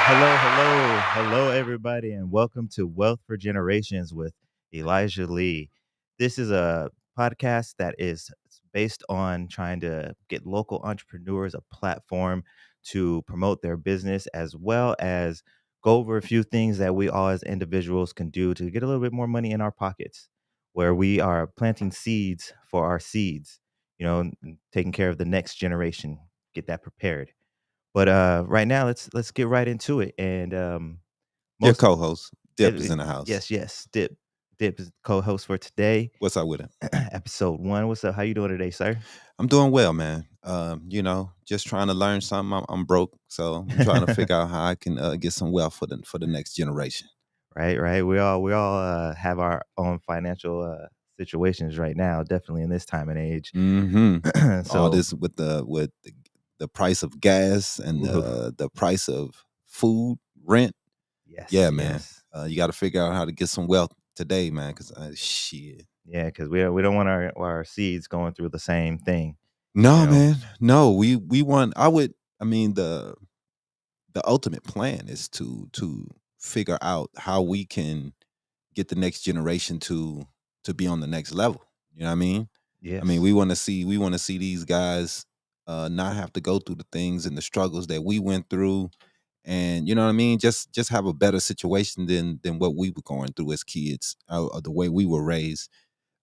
Hello, everybody, and welcome to Wealth for Generations with Elijah Lee. This is a podcast that is based on trying to get local entrepreneurs a platform to promote their business, as well as go over a few things that we all as individuals can do to get a little bit more money in our pockets, where we are planting seeds for our seeds, and taking care of the next generation, get that prepared. But right now, let's get right into it. And Your most co-host Dip is eh, in the house. yes, Dip is co-host for today, What's up with him? episode 1. What's up? How you doing today, sir? I'm doing well, man. Just trying to learn something. I'm broke, so I'm trying to figure out how I can get some wealth for the next generation. Right. We all have our own financial situations right now, definitely in this time and age. hmm All So, this with the price of gas and ooh, the price of food, rent. Yeah, yes, man. yes, You got to figure out how to get some wealth today, man. Because shit. yeah, because we don't want our seeds going through the same thing, you No, know. man. No, we want. I would. I mean the ultimate plan is to figure out how we can get the next generation to be on the next level. You know what I mean? I mean, Yes, we want to see these guys not have to go through the things and the struggles that we went through, and you know what I mean. Just have a better situation than what we were going through as kids, or the way we were raised.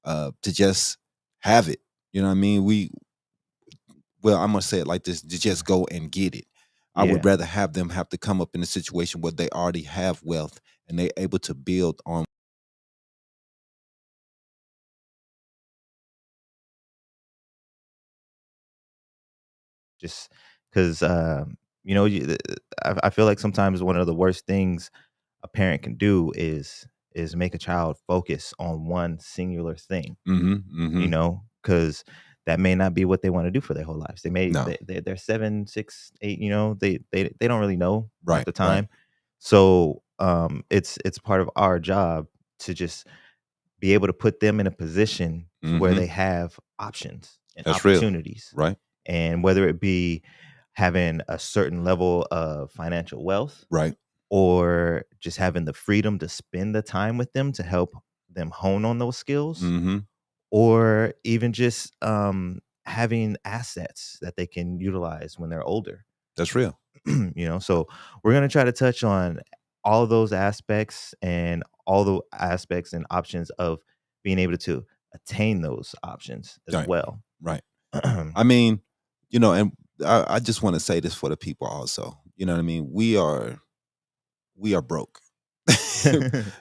To just have it. You know what I mean? I'm gonna say it like this: to just go and get it. I would yeah. rather have them have to come up in a situation where they already have wealth and they're able to build on. Just because I feel like sometimes one of the worst things a parent can do is make a child focus on one singular thing, Mhm, mhm. because that may not be what they want to do for their whole lives. No. They're 7, 6, 8, they don't really know half Right, the right. time. So it's part of our job to just be able to put them in a position to where Mhm. they have options and That's real. opportunities, Right, and whether it be having a certain level of financial wealth, right. or just having the freedom to spend the time with them to help them hone on those skills, Mhm. or even just having assets that they can utilize when they're older. That's real. So we're going to try to touch on all of those aspects and all the aspects and options of being able to attain those options as Right, well. right. I mean, and I just wanna say this for the people also, you know what I mean? We are broke.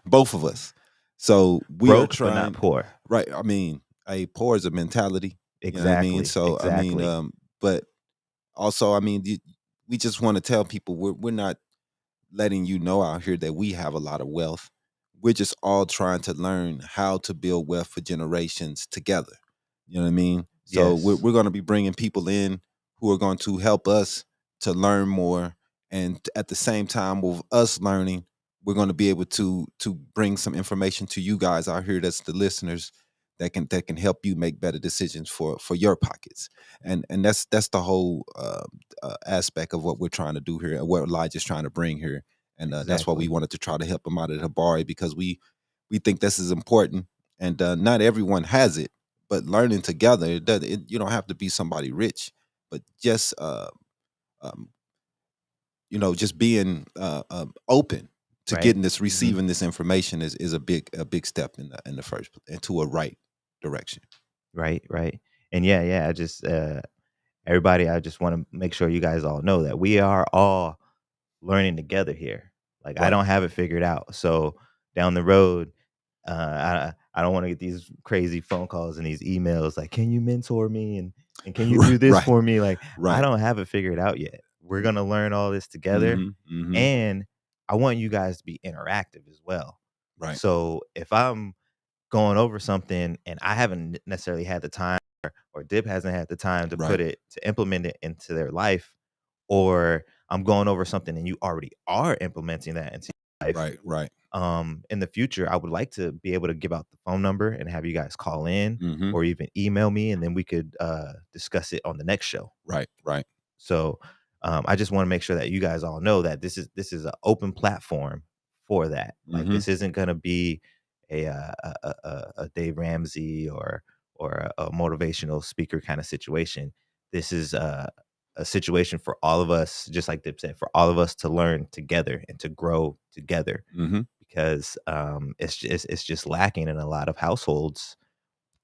Both of us. So, we are Broke but not trying. poor. Right, I mean, a poor is a mentality, you know what I mean? Exactly, So, I mean, exactly. but also, I mean, we just wanna tell people we're not letting you know out here that we have a lot of wealth. We're just all trying to learn how to build wealth for generations together. You know what I mean? So we're, Yes, we're going to be bringing people in who are going to help us to learn more, and at the same time of us learning, we're going to be able to bring some information to you guys out here, that's the listeners, that can help you make better decisions for your pockets. And that's the whole aspect of what we're trying to do here, and what Elijah's trying to bring here. And that's why we exactly. wanted to try to help him out at Habari, because we think this is important, and not everyone has it. But learning together, you don't have to be somebody rich, but just um, just being open to Right. getting this, Mhm. receiving this information is a big step in the first into a right direction. Right. And yeah, I just everybody, I just want to make sure you guys all know that we are all learning together here. Like, I Right. don't have it figured out. So down the road, I don't want to get these crazy phone calls and these emails like, "Can you mentor me and can you do this Right. for me?" Like, I Right. don't have it figured out yet. We're gonna learn all this together, Mhm. Mhm. and I want you guys to be interactive as well. Right. So if I'm going over something and I haven't necessarily had the time, or Dip hasn't had the time to Right. implement it into their life, or I'm going over something and you already are implementing that into your life, Right. Right. in the future, I would like to be able to give out the phone number and have you guys call in Mhm. or even email me, and then we could discuss it on the next show. Right. Right. So I just want to make sure that you guys all know that this is an open platform for that. Like Mhm. this isn't going to be a Dave Ramsey or a motivational speaker kind of situation. This is a situation for all of us, just like Dip said, for all of us to learn together and to grow together Mhm. because it's just lacking in a lot of households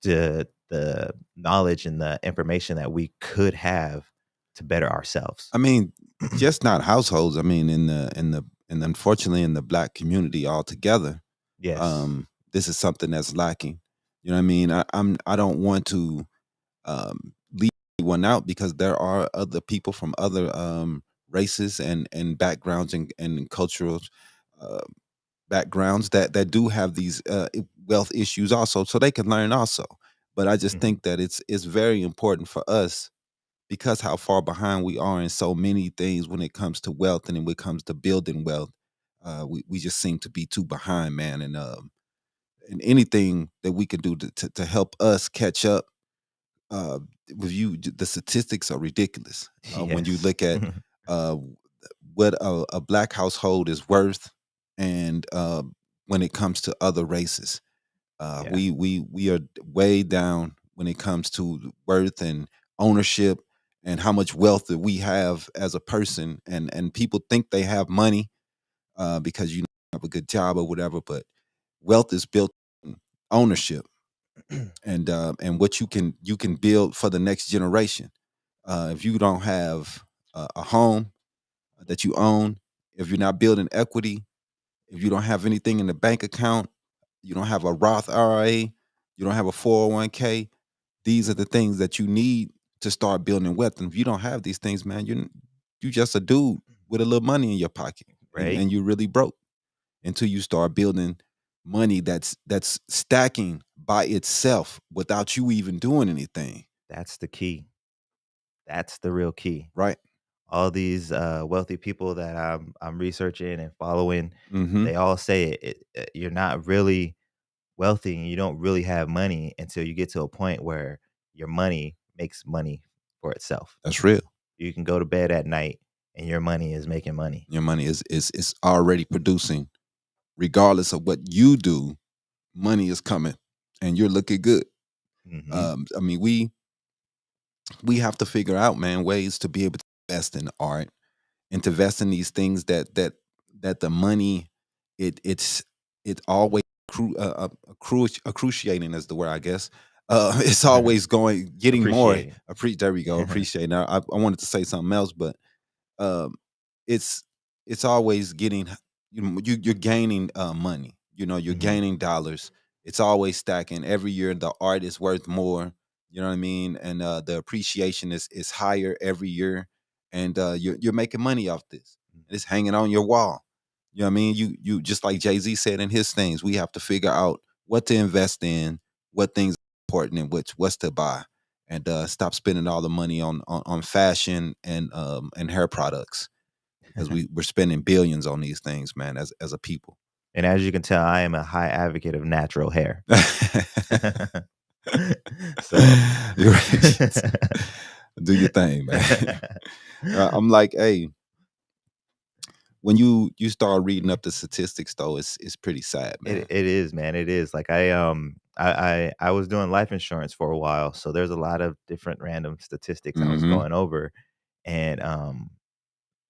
the knowledge and the information that we could have to better ourselves. I mean, just not households. I mean, in unfortunately in the Black community altogether, Yes. this is something that's lacking. You know what I mean? I don't want to leave anyone out because there are other people from other races and backgrounds and cultural uh, backgrounds that do have these wealth issues also, so they can learn also. But I just Mhm. think that it's very important for us because how far behind we are in so many things when it comes to wealth and when it comes to building wealth. We just seem to be too behind, man. And anything that we can do to help us catch up uh, with you, the statistics are ridiculous. When you Yes. look at uh, what a black household is worth, and when it comes to other races, Yeah. we are way down when it comes to worth and ownership and how much wealth that we have as a person. And people think they have money because you have a good job or whatever, but wealth is built on ownership and what you can build for the next generation. If you don't have a home that you own, if you're not building equity, if you don't have anything in the bank account, you don't have a Roth IRA, you don't have a 401k, these are the things that you need to start building wealth. And if you don't have these things, man, you just a dude with a little money in your pocket, Right? and you're really broke until you start building money that's stacking by itself without you even doing anything. That's the key. That's the real key. Right. All these wealthy people that I'm researching and following, Mm-hmm. they all say you're not really wealthy and you don't really have money until you get to a point where your money makes money for itself. That's real. You can go to bed at night and your money is making money. Your money is already producing, regardless of what you do. Money is coming, and you're looking good. Mhm. I mean, we have to figure out, man, ways to be able to invest in art and to invest in these things that the money it always cruciating is the word, I guess. It's always going getting more. Appreciating. There we go. Appreciate. Now, I wanted to say something else, but um, it's it's always getting you're gaining money. You know, you're Mhm. gaining dollars. It's always stacking. Every year, the art is worth more. You know what I mean? And the appreciation is higher every year, and you're making money off this. And it's hanging on your wall. You know what I mean? You just like Jay-Z said in his things, we have to figure out what to invest in, what things are important, and what's to buy, and stop spending all the money on fashion and hair products because we're spending billions on these things, man, as a people. And as you can tell, I am a high advocate of natural hair. So You're right. Do your thing, man. I'm like, hey, when you start reading up the statistics, though, it's pretty sad, man. it is, man, it is. Like I was doing life insurance for a while, so there's a lot of different random statistics I was Hmm. going over, and,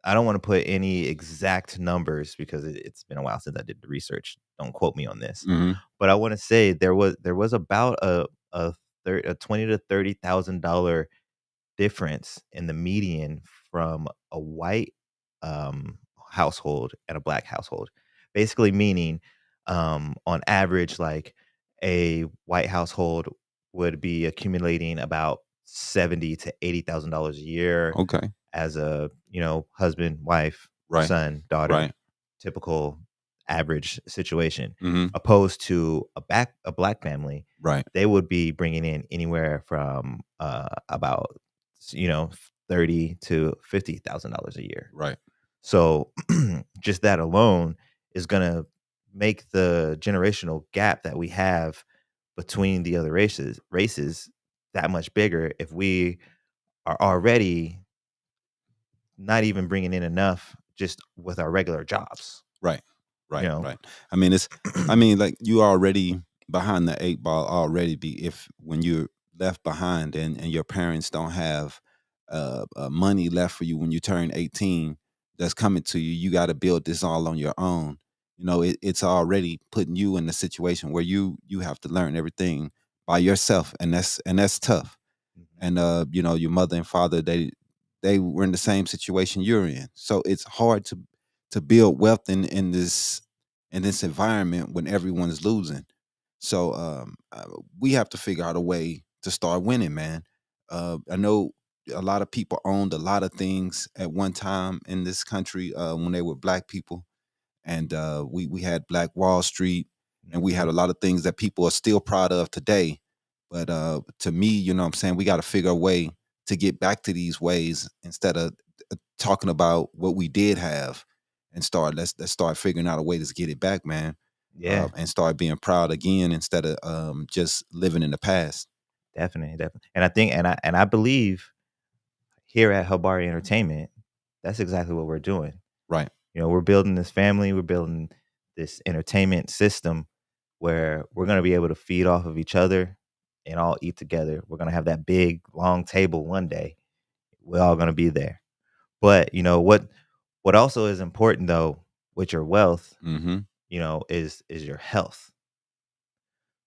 I don't wanna put any exact numbers because it's been a while since I did the research. Don't quote me on this. Hmm. But I wanna say there was about a 20 to $30,000 difference in the median from a white, household and a black household. Basically meaning, on average, like, a white household would be accumulating about 70 to $80,000 a year Okay. as a, husband, wife, Right. son, daughter, Right. typical average situation, Hmm. opposed to a black family, Right. they would be bringing in anywhere from, about, you know, 30 to $50,000 a year. Right. So, just that alone is gonna make the generational gap that we have between the other races that much bigger if we are already not even bringing in enough just with our regular jobs, Right. you Right. know? Right. I mean, I mean, like you already behind the eight ball already be if when you're left behind and your parents don't have money left for you when you turn 18 that's coming to you, you got to build this all on your own. You know, it's already putting you in a situation where you have to learn everything by yourself, and that's tough. Mhm. And you know, your mother and father, they were in the same situation you're in, so it's hard to build wealth in this environment when everyone's losing. So we have to figure out a way to start winning, man. I know a lot of people owned a lot of things at one time in this country when they were black people, and we had Black Wall Street, and we had Mhm. a lot of things that people are still proud of today. But to me, you know what I'm saying, we got to figure a way to get back to these ways instead of talking about what we did have, and let's start figuring out a way to get it back, man. Yeah, And start being proud again instead of just living in the past. definitely, definitely. And I think and I believe here at Habari Entertainment, that's exactly what we're doing. Right. You know, we're building this family, we're building this entertainment system where we're gonna be able to feed off of each other and all eat together. We're gonna have that big long table one day. We're all gonna be there. But you know what also is important though with your wealth, Mm-hmm. you know, is your health.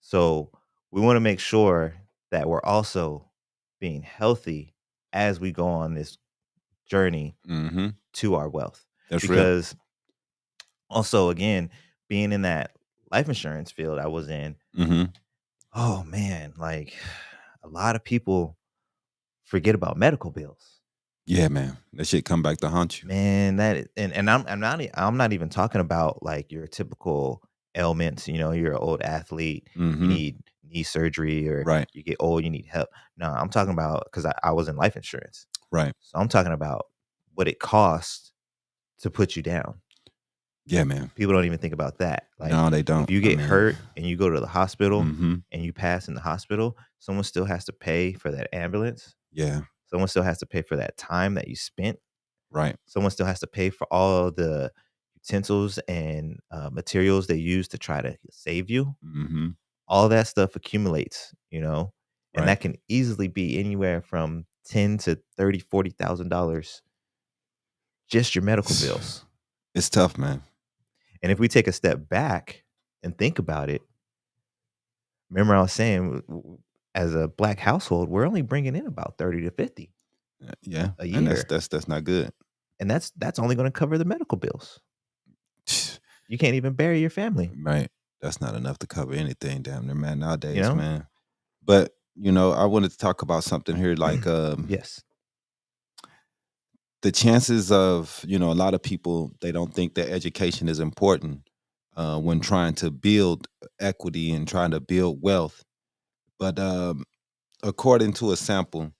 So we want to make sure that we're also being healthy as we go on this journey Mm-hmm. to our wealth. That's real. Because also, again, being in that life insurance field I was in, Mm-hmm. oh man, like a lot of people forget about medical bills. Yeah, man. That shit come back to haunt you. Man, and I'm not even talking about like your typical ailments, you know, you're an old athlete, you Mm-hmm. need knee surgery or Right. you get old, you need help. No, I'm talking about because I was in life insurance. Right. So I'm talking about what it costs to put you down. Yeah, man. People don't even think about that. Like No, they if don't. you I get mean, hurt and you go to the hospital mhm. and you pass in the hospital, someone still has to pay for that ambulance. Yeah, Someone still has to pay for that time that you spent. right. Someone still has to pay for all the utensils and materials they use to try to save you. Mhm. All that stuff accumulates, you know, and Right. that can easily be anywhere from 10 to 30, $40,000 just your medical bills. It's tough, man. And if we take a step back and think about it, remember I was saying as a black household, we're only bringing in about 30 to 50 Yeah, a and year. that's not good. And that's only going to cover the medical bills. You can't even bury your family, Right. That's not enough to cover anything damn near, man, you nowadays, know? man. But, you know, I wanted to talk about something here like Yes. the chances of, you know, a lot of people they don't think that education is important when trying to build equity and trying to build wealth. But according to a sample,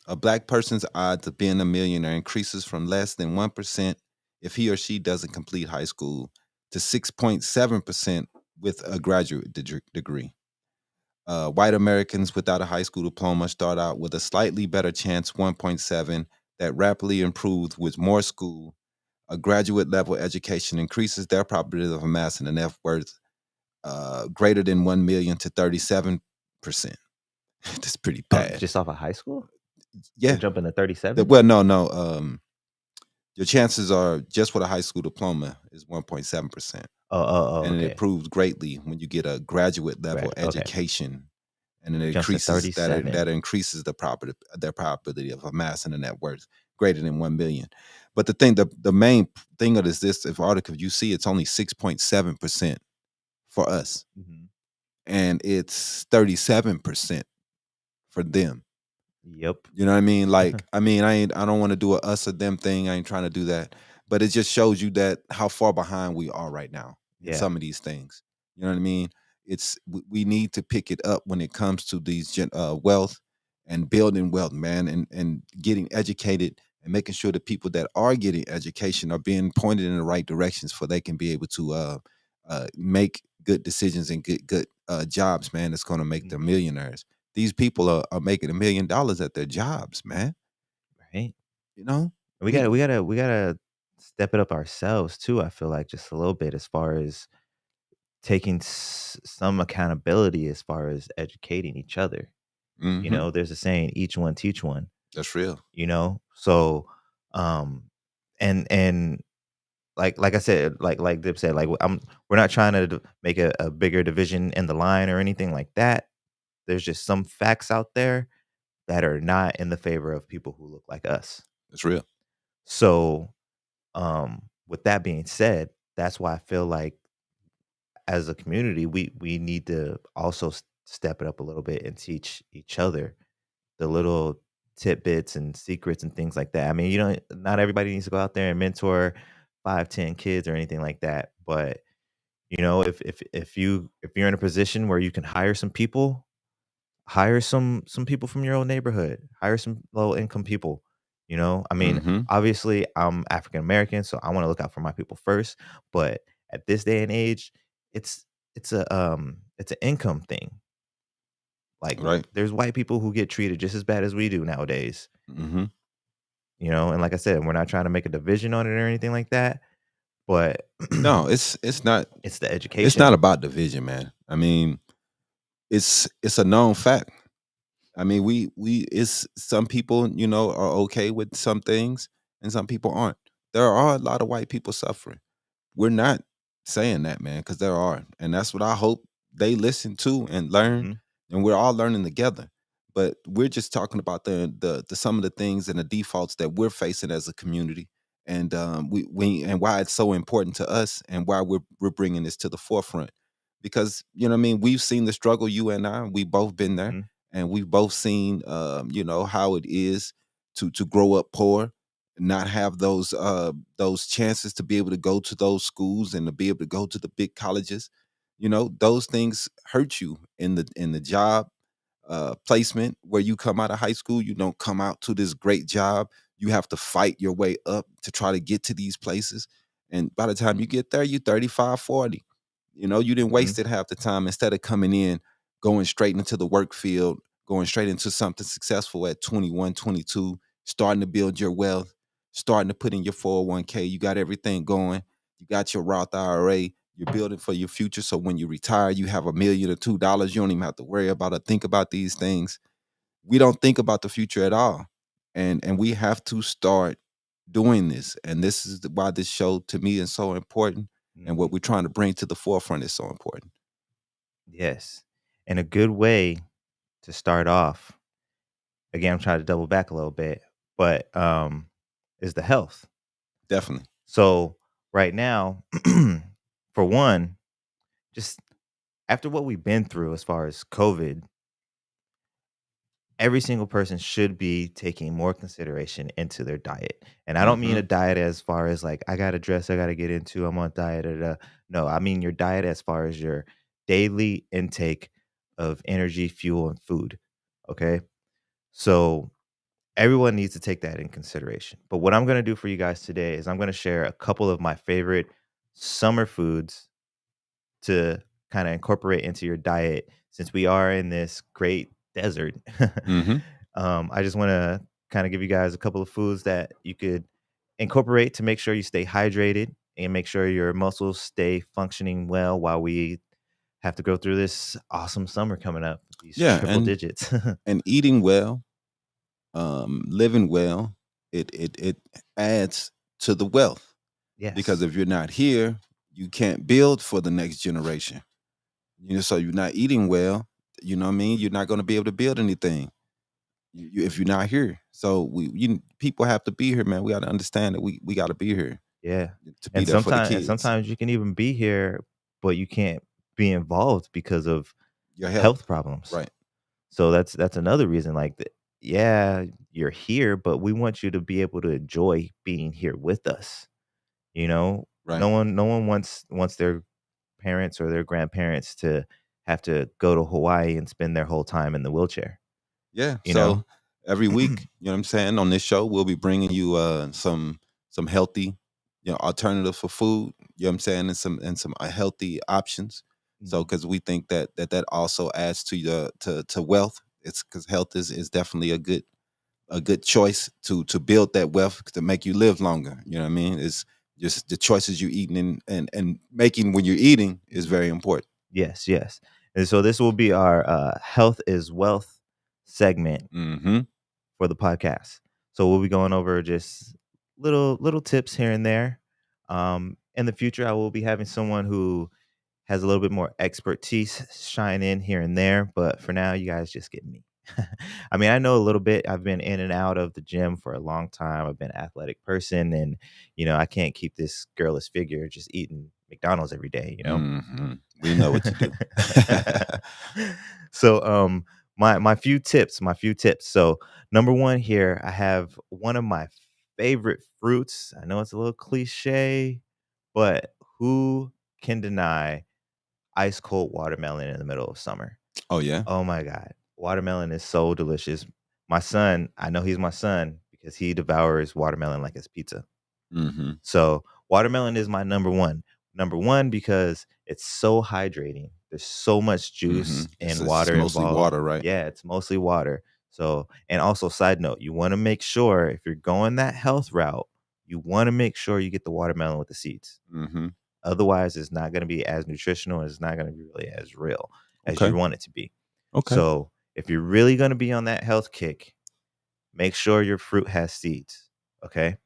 a black person's odds of being a millionaire increases from less than 1% if he or she doesn't complete high school to 6.7% with a graduate degree. White Americans without a high school diploma start out with a slightly better chance, 1.7, that rapidly improves with more school. A graduate level education increases their probability of amassing a net worth greater than 1 million to 37%. That's pretty bad. Just off of high school? They're Yeah. jumping to 37? Well, no, no. Your chances are just with a high school diploma is 1.7%. And it Okay. improves greatly when you get a graduate level Okay. education. And then it It jumps to increases 37. that increases their probability of amassing a net worth greater than 1 million. But the main thing of this if article you see it's only 6.7% for us. Mhm. And it's 37% for them. Yep. You know what I mean? Like, I don't want to do a us or them thing. I ain't trying to do that. But it just shows you that how far behind we are right now in Yeah. some of these things. You know what I mean? We need to pick it up when it comes to these wealth and building wealth, man, and getting educated and making sure the people that are getting education are being pointed in the right directions for they can be able to make good decisions and get good jobs, man. That's going to make them Mhm. millionaires. These people are making $1 million at their jobs, man. Right? You know? We We gotta step it up ourselves too, I feel like, just a little bit as far as taking some accountability as far as educating each other. You Mhm. know, there's a saying, "Each one teach one," That's real. you know? So, um, and like I said, like Dip said, like, we're not trying to make a bigger division in the line or anything like that. There's just some facts out there that are not in the favor of people who look like us. That's real. So, with that being said, that's why I feel like as a community, we need to also step it up a little bit and teach each other the little tidbits and secrets and things like that. I mean, not everybody needs to go out there and mentor 5, 10 kids or anything like that. But if you're in a position where you can hire some people, hire some people from your own neighborhood, hire some low income people. I mean, Mhm. obviously I'm African American, so I want to look out for my people first. But at this day and age, it's it's an income thing. Like Right. there's white people who get treated just as bad as we do nowadays. Mhm. And like I said, we're not trying to make a division on it or anything like that, but No, it's the it's not education. about division, man. I mean, it's a known fact. I mean, we it's some people, are okay with some things and some people aren't. There are a lot of white people suffering. We're not saying that, man, because there are, and that's what I hope they listen to and learn, Mhm, and we're all learning together. But we're just talking about the some of the things and the defaults that we're facing as a community, and we and why it's so important to us, and why we're bringing this to the forefront. Because what I mean, we've seen the struggle, you and I, we both been there, mhm, and we've both seen, how it is to grow up poor, not have those chances to be able to go to those schools and to be able to go to the big colleges. Those things hurt you in the job placement. Where you come out of high school, you don't come out to this great job. You have to fight your way up to try to get to these places, and by the time you get there, you 35, 40. You didn't waste mhm, it half the time, instead of coming in, going straight into the work field, going straight into something successful at 21, 22, starting to build your wealth, starting to put in your 401k. You got everything going. You got your Roth IRA. You're building for your future. So when you retire, you have $1 million or $2. You don't even have to worry about or think about these things. We don't think about the future at all. And we have to start doing this. And this is why this show to me is so important. And what mhm. we're trying to bring to the forefront is so important. Yes. And a good way to start off, again, I'm trying to double back a little bit, but is the health. Definitely. So right now, for one, just after what we've been through as far as COVID, every single person should be taking more consideration into their diet. And I don't mean Hmm. a diet as far as like I got to dress, I got to get into, I'm on diet. Da, da, da. No, I mean your diet as far as your daily intake of energy, fuel, and food. Okay. So everyone needs to take that in consideration. But what I'm going to do for you guys today is I'm going to share a couple of my favorite summer foods to kind of incorporate into your diet since we are in this great desert. Hmm. I just want to kind of give you guys a couple of foods that you could incorporate to make sure you stay hydrated and make sure your muscles stay functioning well while we have to go through this awesome summer coming up, these Yeah, triple digits. and eating well, living well, it adds to the wealth. Because Yes. if you're not here, you can't build for the next generation. So you're not eating well. You know what I mean? You're not going to be able to build anything, if you're not here. So people have to be here, man. We got to understand that we got to be here Yeah. to be And there for the sometimes kids. sometimes you can even be here, but you can't be involved because of Your health health, problems. right? So that's another reason, like, yeah, you're here, but we want you to be able to enjoy being here with us, you know? Right. No one wants their parents or their grandparents to have to go to Hawaii and spend their whole time in the wheelchair, Yeah. you know? So every week, you know what I'm saying, on this show, we'll be bringing you some healthy, alternative for food. You know what I'm saying, and some healthy options. So Mhm. because we think that also adds to wealth. It's because health is definitely a good a good choice to build that wealth to make you live longer. You know what I mean? It's just the choices you eating and making when you're eating is very important. Yes, yes. And so this will be our health is wealth segment Mm-hmm. for the podcast. So we'll be going over just little tips here and there. In the future, I will be having someone who has a little bit more expertise shine in here and there, but for now, you guys just get me. I mean, I know a little bit. I've been in and out of the gym for a long time. I've been an athletic person, and I can't keep this girlish figure just eating McDonald's every day. Mm-hmm. We know what you do. So, my few tips. So, number one here, I have one of my favorite fruits. I know it's a little cliche, but who can deny ice cold watermelon in the middle of summer? Oh yeah. Oh my god. Watermelon is so delicious. My son, I know he's my son because he devours watermelon like it's pizza. Mm-hmm. So, watermelon is my number 1. Number 1 because it's so hydrating. There's so much Mm-hmm. juice It's, and it's just water mostly involved. water, right? Yeah, it's mostly water. So, and also side note, you wanna make sure if you're going that health route, you wanna make sure you get the watermelon with the seeds. Mm-hmm. Otherwise, it's not gonna be as nutritional, and it's not gonna be really as real as Okay. you want it to be. Okay. So, if you're really gonna be on that health kick, make sure your fruit has seeds, okay?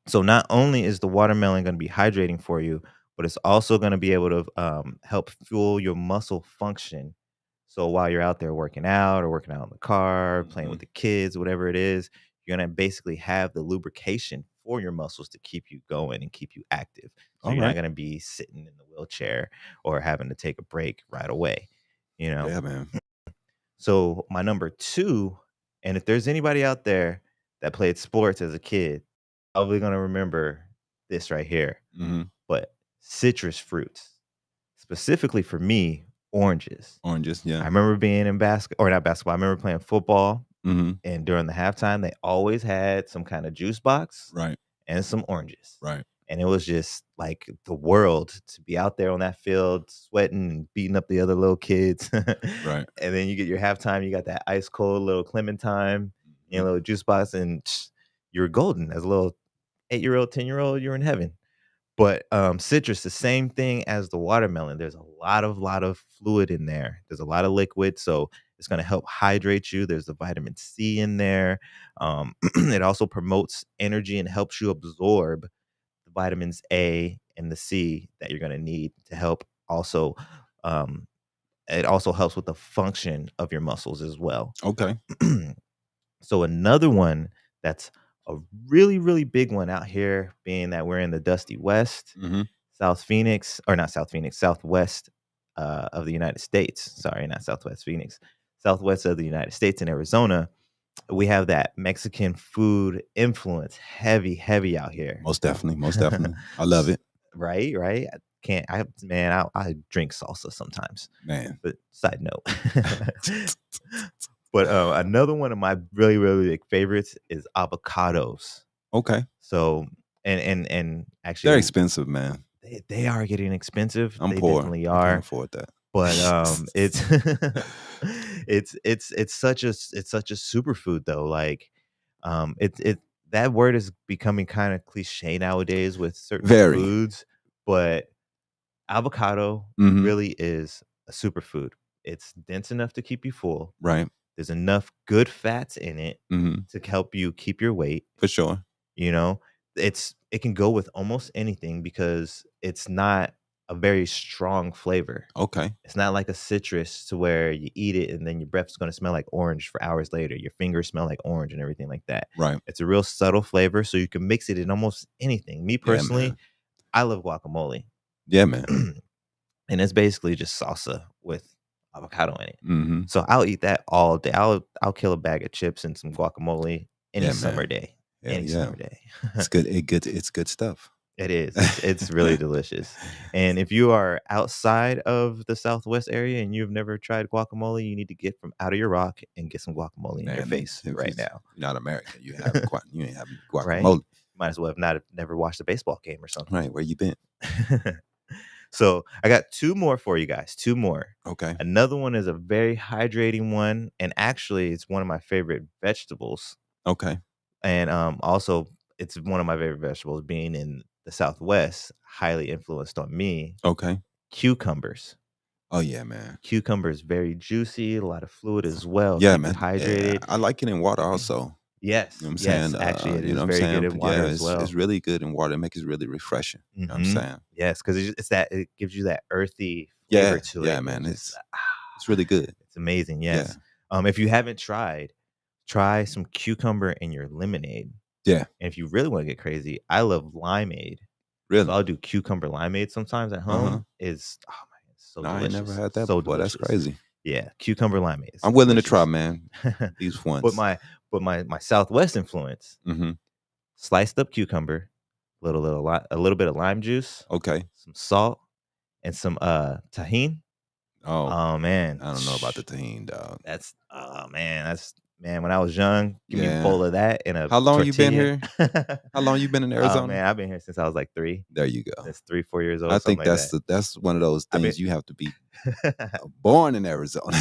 So not only is the watermelon going to be hydrating for you, but it's also going to be able to help fuel your muscle function. So while you're out there working out or working out in the car, playing Mm-hmm. with the kids, whatever it is, you're going to basically have the lubrication for your muscles to keep you going and keep you active. So All you're not right. going to be sitting in the wheelchair or having to take a break right away, you know? Yeah, man. So my number 2, and if there's anybody out there that played sports as a kid, probably gonna remember this right here, Mm-hmm. but citrus fruits, specifically for me, oranges. Oranges, I yeah. remember being in basketball or not basketball, I remember playing football, Mm-hmm. and during the halftime, they always had some kinda juice box Right. and some oranges. Right. And it was just like the world to be out there on that field sweating and beating up the other little kids. Right. And then you get your halftime, you got that ice cold little Clementine, Mhm. little juice box, and you're golden as a little 8-year-old, 10-year-old, you're in heaven. But citrus, the same thing as the watermelon. There's a lot of fluid in there. There's a lot of liquid, so it's going to help hydrate you. There's the vitamin C in there. It also promotes energy and helps you absorb the vitamins A and the C that you're going to need to help. Also, um, it also helps with the function of your muscles as well. Okay. So another one that's a really, really big one out here, being that we're in the Dusty West, Mm-hmm. South Phoenix, or not South Phoenix, Southwest of the United States. Sorry, not Southwest Phoenix, Southwest of the United States in Arizona. We have that Mexican food influence heavy, heavy out here. Most definitely. Most definitely. I love S- it, right, right. I can't. I man, I drink salsa sometimes. man. But side note. But, another one of my really, really big favorites is avocados. Okay. So and They're actually, expensive, man. they are getting expensive. I'm They poor. definitely I can't are. afford that. But, it's it's such a superfood though, like, it that word is becoming kinda cliche nowadays with certain Very. foods, but avocado Mhm. really is a superfood. It's dense enough to keep you full. Right. There's enough good fats in it Mhm. to help you keep your weight, For sure. you know? It can go with almost anything because it's not a very strong flavor. Okay. It's not like a citrus to where you eat it and then your breath is gonna smell like orange for hours later. Your fingers smell like orange and everything like that. Right. It's a real subtle flavor, so you can mix it in almost anything. Me Yeah, personally, man. I love guacamole. Yeah, man. And it's basically just salsa with avocado in it. Mhm. So I'll eat that all day. I'll kill a bag of chips and some guacamole any Yeah, summer man. day. Hell Any yeah. summer day. It's good. It's good stuff. It is. It's really delicious. And if you are outside of the Southwest area and you've never tried guacamole, you need to get from out of your rock and get some guacamole in your Man, face if right now. you're not American, you ain't having Right? guacamole. Might as well have not have never watched a baseball game or something. Right, where you been? So I got two more for you guys. Two more. Okay. Another one is a very hydrating one, and actually, it's one of my favorite vegetables. Okay. And also, it's one of my favorite vegetables. Being in the Southwest, highly influenced on me. Okay. Cucumbers. Oh yeah, man. Cucumber is very juicy, a lot of fluid as well, Yeah, keep you man. Yeah, hydrated. I like it in water also. You know what Yes, I'm yes, saying? actually, it You know is what I'm very good saying? in But water yeah, as it's well. really good in water. It makes it really refreshing. You know what I'm Mhm. saying? Yes, 'cause it's that it gives you that earthy flavor Yeah, to yeah, it, and man. it's just, It's really good. it's amazing, Yeah. yes. If you haven't tried, try some cucumber in your lemonade, Yeah. and if you really wanna get crazy, I love limeade, so Really. I'll do cucumber limeade sometimes at Uh-huh. home, oh my, it's so No, I ain't never delicious, had that so before. That's delicious. crazy. Yeah, cucumber limeade is I'm willing to try, delicious. man. These But ones. my Southwest influence, Mm-hmm. sliced up cucumber, a little bit of lime juice, Okay. some salt, and some, tahini. Oh, Oh, man. I don't know about the tahini, dog. When I was young, give me a Yeah. bowl of that and a How long you been tortilla. here? How long you been in Oh, Arizona? man, I've been here since I was, like, 3. There you go. Since 3, 4 years I old, something think like that. that's one of those I've been things you have to be born in Arizona.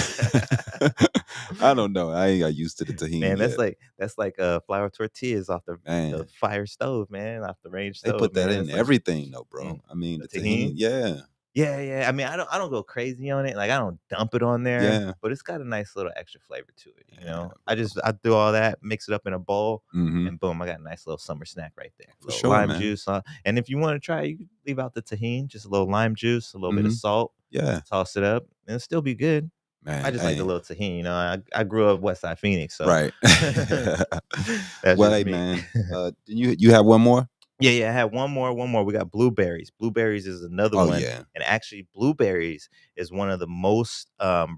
I don't know. I ain't got used to the tahini Man, yet. that's like, flour tortillas off the Man, fire stove, man, off the range they stove, put that man. in It's like everything though, bro. mm, I mean, the the tahini, tahini. yeah. Yeah, yeah. I mean, I don't go crazy on it. Like, I don't dump it on there, Yeah. but it's got a nice little extra flavor to it, you Yeah, know? bro. I do all that, mix it up in a bowl, Mhm. and boom, I got a nice little summer snack right there. A For little sure, lime man. juice, and if you wanna try, you can leave out the tahini, just a little lime juice, a little bit of Mhm. salt, Yeah. toss it up, and it'll still be good. I Man, just like the hey. little tahini, you know? I grew up West Side Phoenix, so Right. that's Well, just hey, me. man. You have one more? Yeah, yeah, I had one more. We got blueberries. Blueberries is another Oh one, yeah. and actually, blueberries is one of the most,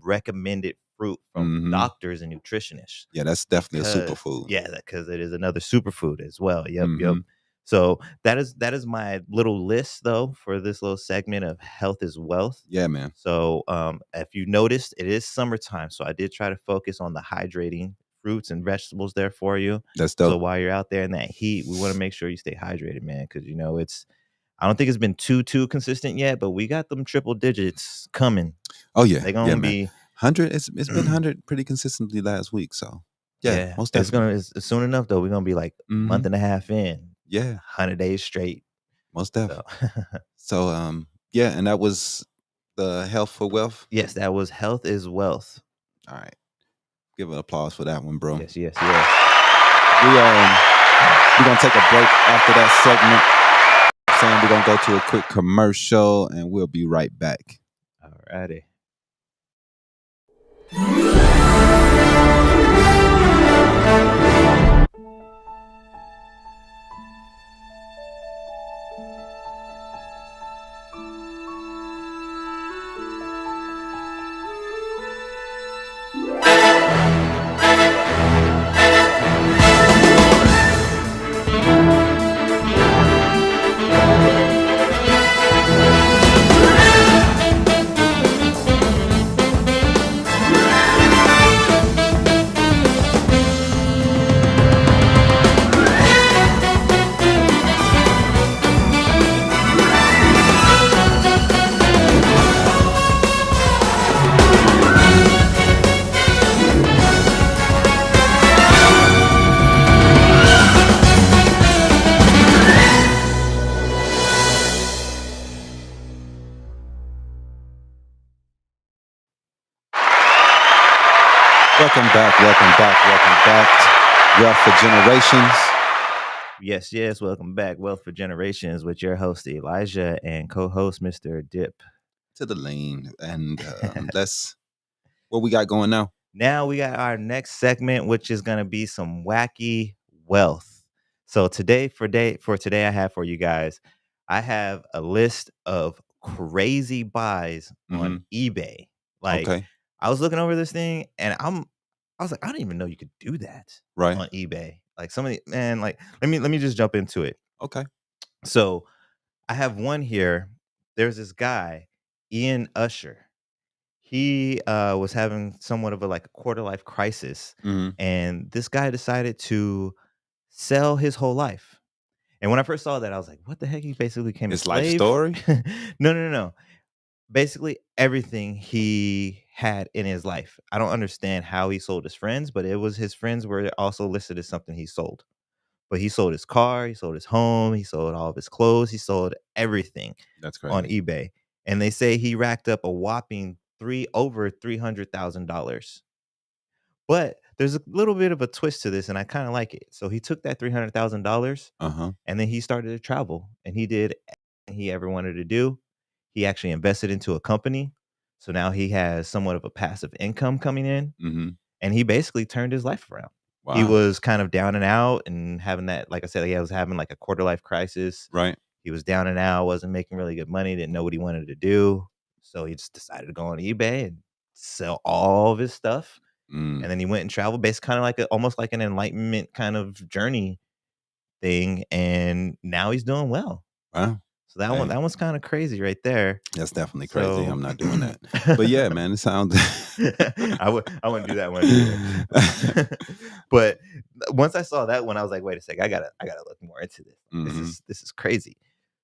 recommended fruit from Mhm. doctors and nutritionists Yeah, that's definitely a because superfood. yeah, because it is another superfood as well. Yep, yep. Mhm. So that is my little list though for this little segment of health is wealth. Yeah, man. So, if you noticed, it is summertime, so I did try to focus on the hydrating fruits and vegetables there for you. That's So dope. while you're out there in that heat, we wanna make sure you stay hydrated, man, because it's I don't think it's been too consistent yet, but we got them triple digits coming. Oh yeah. They Yeah, gonna man. be 100 it's been 100 pretty consistently last week, so yeah, yeah, most definitely. it's soon enough though, we're gonna be like a month Mhm. and a half in, Yeah, 100 days straight. most So, def. So, yeah, and that was the health for wealth. yes, that was health is wealth. All right. Give an applause for that one, bro. Yes, yes, yes. We're gonna take a break after that segment. Saying we're gonna go to a quick commercial and we'll be right back. Alrighty. Welcome back, welcome back, welcome back. Wealth for generations. Yes, yes. Welcome back. Wealth for Generations with your host Elijah and co-host Mr. Dip. To the lane. And let's what we got going now? Now we got our next segment, which is gonna be some wacky wealth. So for today, I have for you guys, I have a list of crazy buys on Hmm. eBay. Like Okay. I was looking over this thing and I was like, I didn't even know you could do that Right. on eBay. Like somebody, man, like let me just jump into it. Okay. So I have one here. There's this guy, Ian Usher. He was having somewhat of a like a quarter life crisis, Hmm. and this guy decided to sell his whole life. And when I first saw that, I was like, "What the heck? He basically became a His life slave?" story? No, no, no, no. Basically, everything he had in his life. I don't understand how he sold his friends, but it was his friends were also listed as something he sold. But he sold his car, he sold his home, he sold all of his clothes, he sold everything That's on crazy. eBay. And they say he racked up a whopping over $300,000. But there's a little bit of a twist to this, and I kind of like it. So he took that $300,000 Uh-huh. and then he started to travel and he did everything he ever wanted to do. He actually invested into a company. So now he has somewhat of a passive income coming in Mhm. and he basically turned his life around. He Wow. was kind of down and out and having that, like I said, he was having like a quarter life crisis. Right. He was down and out, wasn't making really good money, didn't know what he wanted to do. So he just decided to go on eBay and sell all of his stuff. Mm. And then he went and traveled, based kind of like almost like an enlightenment kind of journey thing. And now he's doing well. Wow. So that one, Hey, that one's kind of crazy right there. that's definitely crazy. So I'm not doing that. But yeah, man, it sounds I wouldn't do that one either. But once I saw that one, I was like, wait a sec, I gotta look more into this. Mhm. This is crazy.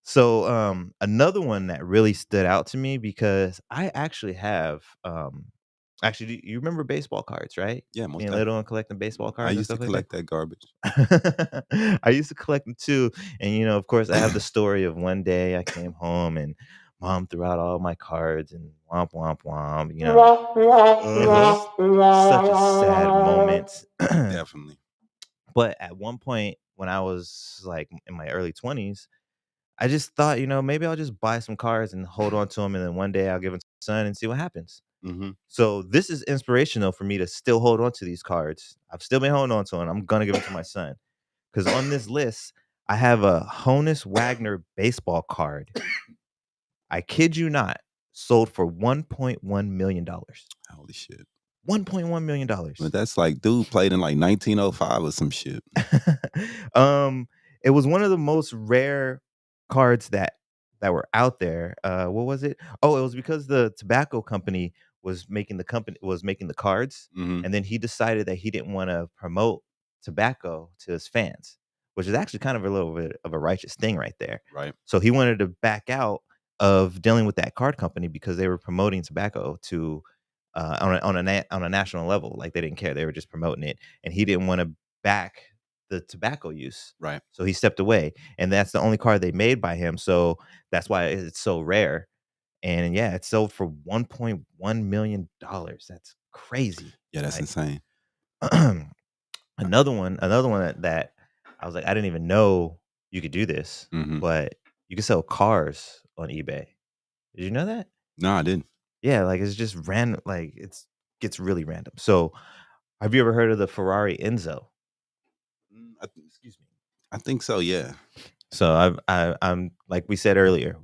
So another one that really stood out to me because I actually have actually do you remember baseball cards, right? Yeah, most Being little and definitely. collecting baseball I cards and used to stuff like that. collect that garbage. I used to collect them too. And, of course, I have the story of one day I came home and mom threw out all my cards and womp, womp, womp. It was Uh-huh. such a sad moment. Definitely. But at one point when I was like in my early 20s, I just thought, maybe I'll just buy some cards and hold on to them. And then one day I'll give them to my son and see what happens. Mhm. So this is inspirational for me to still hold on to these cards. I've still been holding on to them. I'm going to give them to my son. Because on this list, I have a Honus Wagner baseball card. I kid you not, sold for $1.1 million. Holy shit. But $1.1 million. that's like dude played in like 1905 or some shit. um, it was one of the most rare cards that were out there. What was it? Oh, it was because the tobacco company was making the cards, Mhm. and then he decided that he didn't want to promote tobacco to his fans, which is actually kind of a little bit of a righteous thing right there. Right. So he wanted to back out of dealing with that card company because they were promoting tobacco to on a national level. Like they didn't care; they were just promoting it, and he didn't want to back the tobacco use. Right. So he stepped away, and that's the only card they made by him. So that's why it's so rare. And yeah, it sold for $1.1 million. That's crazy. Yeah, that's Like insane. another one that I was like, I didn't even know you could do this, Mhm. but you can sell cars on eBay. Did you know that? No, I didn't. Yeah, like it's just random. Like it's gets really random. So have you ever heard of the Ferrari Enzo? Excuse me. I think so, yeah. So I'm like we said earlier,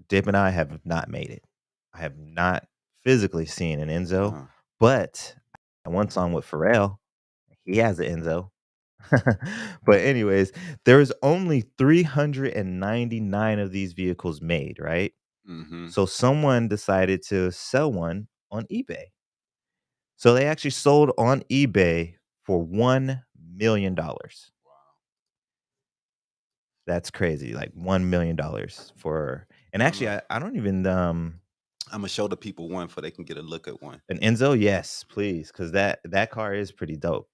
Dip and I have not made it. I have not physically seen an Enzo, Uh-huh. but one song with Pharrell, he has an Enzo. But anyways, there's only 399 of these vehicles made, right? Mhm. So someone decided to sell one on eBay. So they actually sold on eBay for $1 million. That's crazy, like $1 million for and actually, Imma I don't even, Imma show the people one so they can get a look at one. an Enzo? Yes, please, because that car is pretty dope.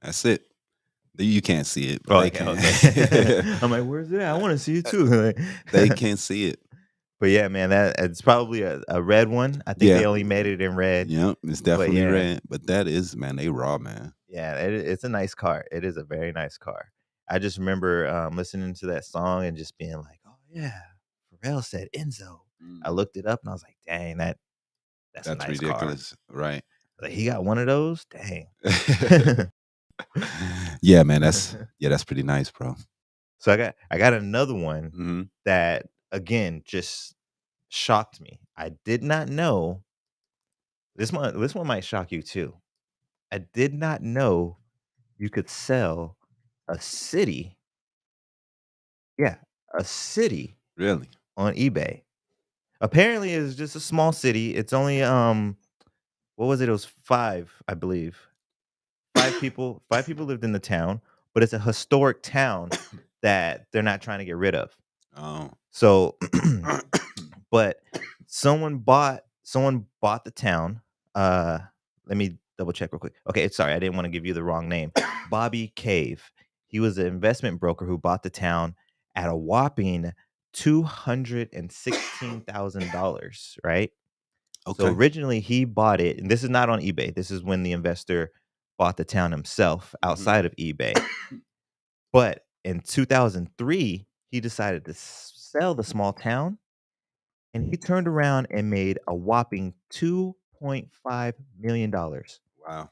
That's it. You can't see it, but Oh, they okay, can. okay. I'm like, "Where's it at? I wanna see it too." Like They can see it. but yeah, man, that it's probably a red one. I think Yeah. they only made it in red, Yep, it's but definitely yeah. red, but that is man, they raw, man. Yeah, it's a nice car. It is a very nice car. I just remember, listening to that song and just being like, "Oh, yeah, Pharrell said Enzo." I Mhm. looked it up and I was like, "Dang, that's a That's nice car." ridiculous, right. Like, he got one of those? Dang. Yeah, man, that's pretty nice, bro. So I got another one Mhm. that, again, just shocked me. I did not know this one might shock you too. I did not know you could sell a city yeah, a city Really? on eBay. Apparently, it's just a small city. It's only, what was it? It was 5, I believe. 5 people lived in the town, but it's a historic town that they're not trying to get rid of. Oh. So, but someone bought the town. Uh, Let me double check real quick. Okay, sorry, I didn't want to give you the wrong name. Bobby Cave. He was an investment broker who bought the town at a whopping $216,000, right? So Okay. originally he bought it, and this is not on eBay. This is when the investor bought the town himself Mhm. outside of eBay. But in 2003, he decided to sell the small town, and he turned around and made a whopping $2.5 million dollars Wow.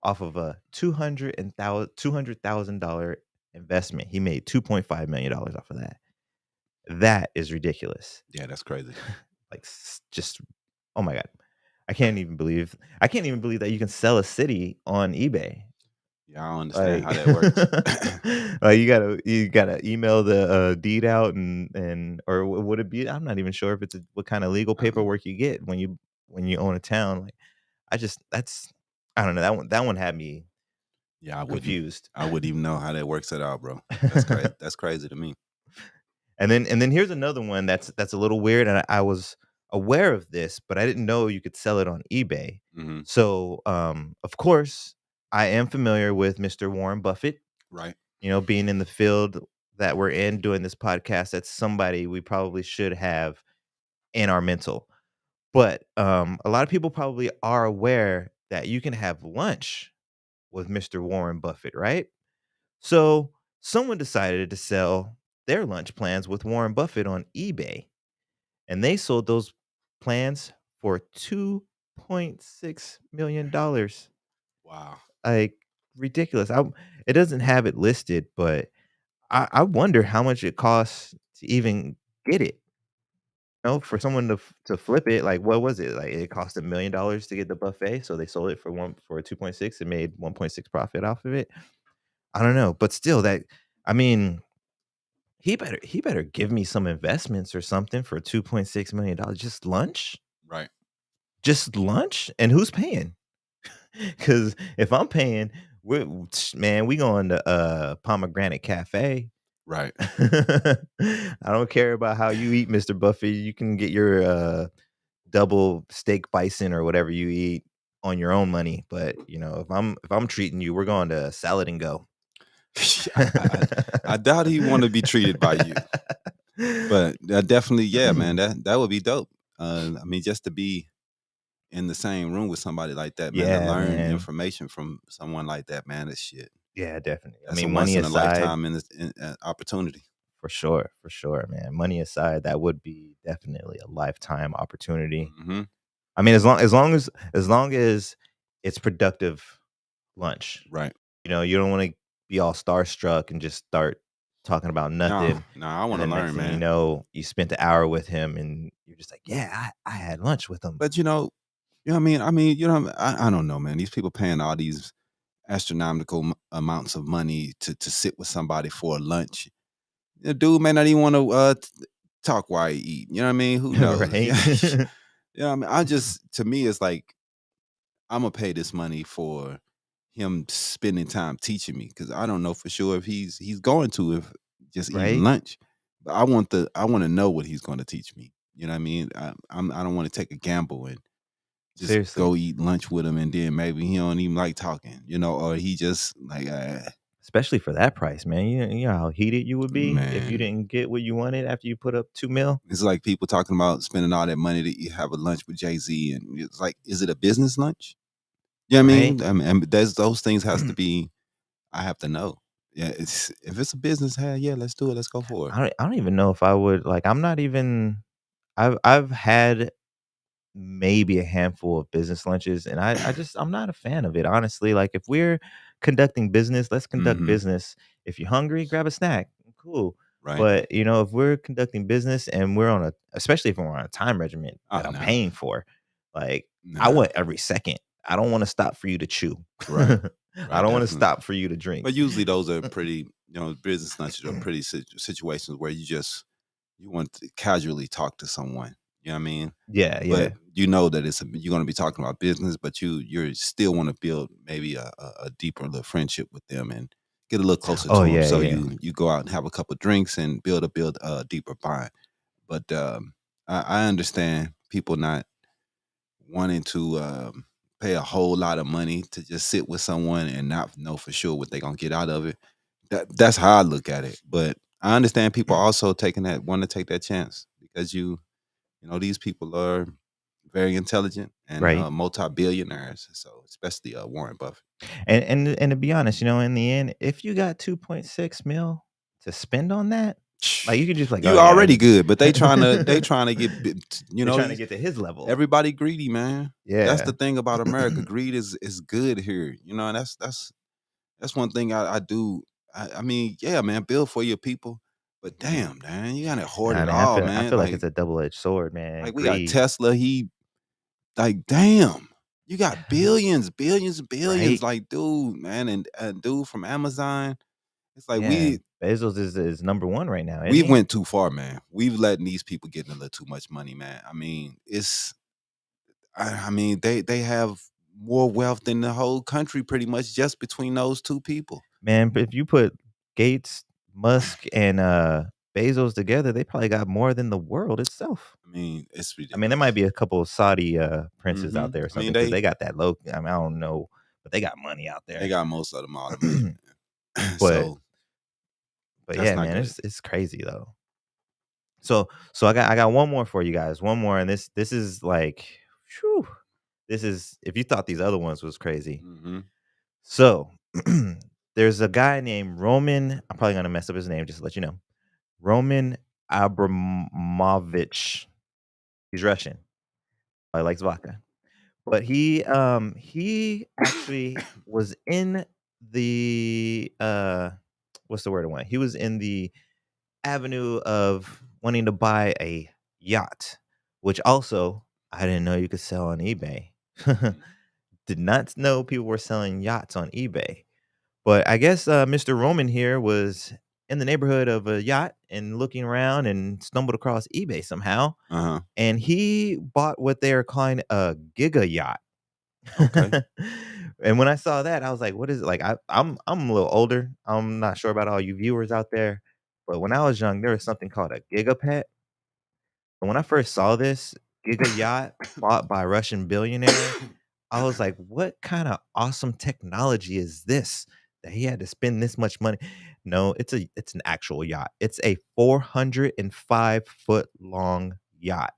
off of a $200,000 investment. He made $2.5 million dollars off of that. That is ridiculous. Yeah, that's crazy. Like, just, oh my God. I can't even believe that you can sell a city on eBay. Yeah, I don't understand Like, how that works. like you gotta email the, deed out and or would it be, I'm not even sure if it's what kinda legal Um, paperwork you get when you own a town. Like, that's, I don't know, that one had me yeah, confused. I wouldn't even know how that works at all, bro. That's crazy. That's crazy to me. And then here's another one that's a little weird, and I was aware of this, but I didn't know you could sell it on eBay. Mhm. So, of course, I am familiar with Mr. Warren Buffett. Right. Being in the field that we're in doing this podcast, that's somebody we probably should have in our mental. But a lot of people probably are aware that you can have lunch with Mr. Warren Buffett, right? So someone decided to sell their lunch plans with Warren Buffett on eBay, and they sold those plans for $2.6 million. Wow. Like, ridiculous. It doesn't have it listed, but I wonder how much it costs to even get it. For someone to flip it, like, what was it? Like, it cost $1 million to get the buffet, so they sold it for 2.6 and made 1.6 profit off of it. I don't know, but still, I mean, he better give me some investments or something for $2.6 million. Just lunch? Right. Just lunch? And who's paying? Because if I'm paying, we going to, Pomegranate Cafe. Right. I don't care about how you eat, Mr. Buffett. You can get your, double steak bison or whatever you eat on your own money, but, if I'm treating you, we're going to Salad and Go. I doubt he want to be treated by you, but definitely, yeah, man. That would be dope. I mean, just to be in the same room with somebody like that, man, to Yeah, learn man. information from someone like that, man, that's shit. Yeah, definitely. I That's a mean, once money in a aside, lifetime opportunity. for sure, man. Money aside, that would be definitely a lifetime opportunity. Hmm. I mean, as long as it's productive lunch. Right. You don't wanna be all starstruck and just start talking about No, nothing, no, I want and to then next learn, thing you man. know, you spent an hour with him, and you're just like, "Yeah, I had lunch with him." But what I mean. I don't know, man. These people paying all these astronomical amounts of money to sit with somebody for a lunch. The dude may not even want to talk while he eat. You know what I mean? Who knows? Right? Yeah. I mean, to me, it's like I'm gonna pay this money for him spending time teaching me because I don't know for sure if he's going to if just eating Right? lunch. But I want to know what he's going to teach me. You know what I mean? I don't want to take a gamble and just Seriously. go eat lunch with him and then maybe he don't even like talking, or he just like Especially for that price, man. You know how heated you would be if you man. didn't get what you wanted after you put up 2 mil? It's like people talking about spending all that money to have a lunch with Jay-Z, and it's like, is it a business lunch? Yeah, Right? and those things has to be. I have to know. Yeah, it's if it's a business, hey, yeah, let's do it. Let's go for it. I don't even know if I would, like, I'm not even I've had maybe a handful of business lunches, and I'm not a fan of it, honestly. Like, if we're conducting business, let's conduct Hmm. business. If you're hungry, grab a snack, cool. Right. But, if we're conducting business and we're especially if we're on a time regimen Oh that I'm no, paying for, like, I nah. want every second. I don't wanna stop for you to chew. Right. I Right. don't wanna Definitely. stop for you to drink. But usually those are pretty. Business lunches are pretty situations where you want to casually talk to someone. You know what I mean? Yeah, But yeah. you know that you're gonna be talking about business, but you're still wanna build maybe a deeper little friendship with them and get a little closer Oh, to them. yeah, So yeah. you go out and have a couple drinks and build a deeper bond. But I understand people not wanting to pay a whole lot of money to just sit with someone and not know for sure what they're gonna get out of it. That's how I look at it. But I understand people also taking that want to take that chance because you know these people are very intelligent and Right. multi-billionaires. So especially Warren Buffett. And to be honest, in the end, if you got 2.6 mil to spend on that, like, you could just like, "Oh, You yeah." already good, but they trying to get you They're know trying to get to his level. everybody greedy, man. That's the Yeah. thing about America. Greed is good here, you know. And that's one thing I do. I mean, yeah, man, build for your people, but damn, man, you gotta hoard Nah, it man, I all, feel I man. feel like it's a double-edged sword, man. Like we got Greed. Tesla. He like, damn, you got billions, billions, billions. Right? Like, dude, man, and dude from Amazon. It's like Yeah. Bezos is number 1 right now, isn't we he? went too far, man. We've letting these people get in a little too much money, man. I mean, I mean, they have more wealth than the whole country pretty much just between those two people. Man, but if you put Gates, Musk, and, Bezos together, they probably got more than the world itself. I mean, it's I mean, there might ridiculous. be a couple of Saudi, princes out there or I mean, something because they got that low. I mean, I don't know, but they got money out they there. got most of them all the money, man. But So but that's yeah, not man, good. it's crazy though. So I got one more for you guys. One more, and this is like, whew, this is if you thought these other ones was crazy. Hmm. So there's a guy named Roman. I'm probably gonna mess up his name, just to let you know. Roman Abramovich. He's Russian. He likes vodka. But he actually was in the, what's the word I want? He was in the avenue of wanting to buy a yacht, which also I didn't know you could sell on eBay. Did not know people were selling yachts on eBay. But I guess, Mr. Roman here was in the neighborhood of a yacht and looking around and stumbled across eBay somehow, Uh-huh. and he bought what they are calling a giga yacht. Okay. And when I saw that, I was like, "What is it?" Like, I'm a little older. I'm not sure about all you viewers out there, but when I was young, there was something called a gigapet. And when I first saw this giga yacht bought by a Russian billionaire, I was like, "What kinda awesome technology is this that he had to spend this much money?" No, it's an actual yacht. It's a 405-foot long yacht.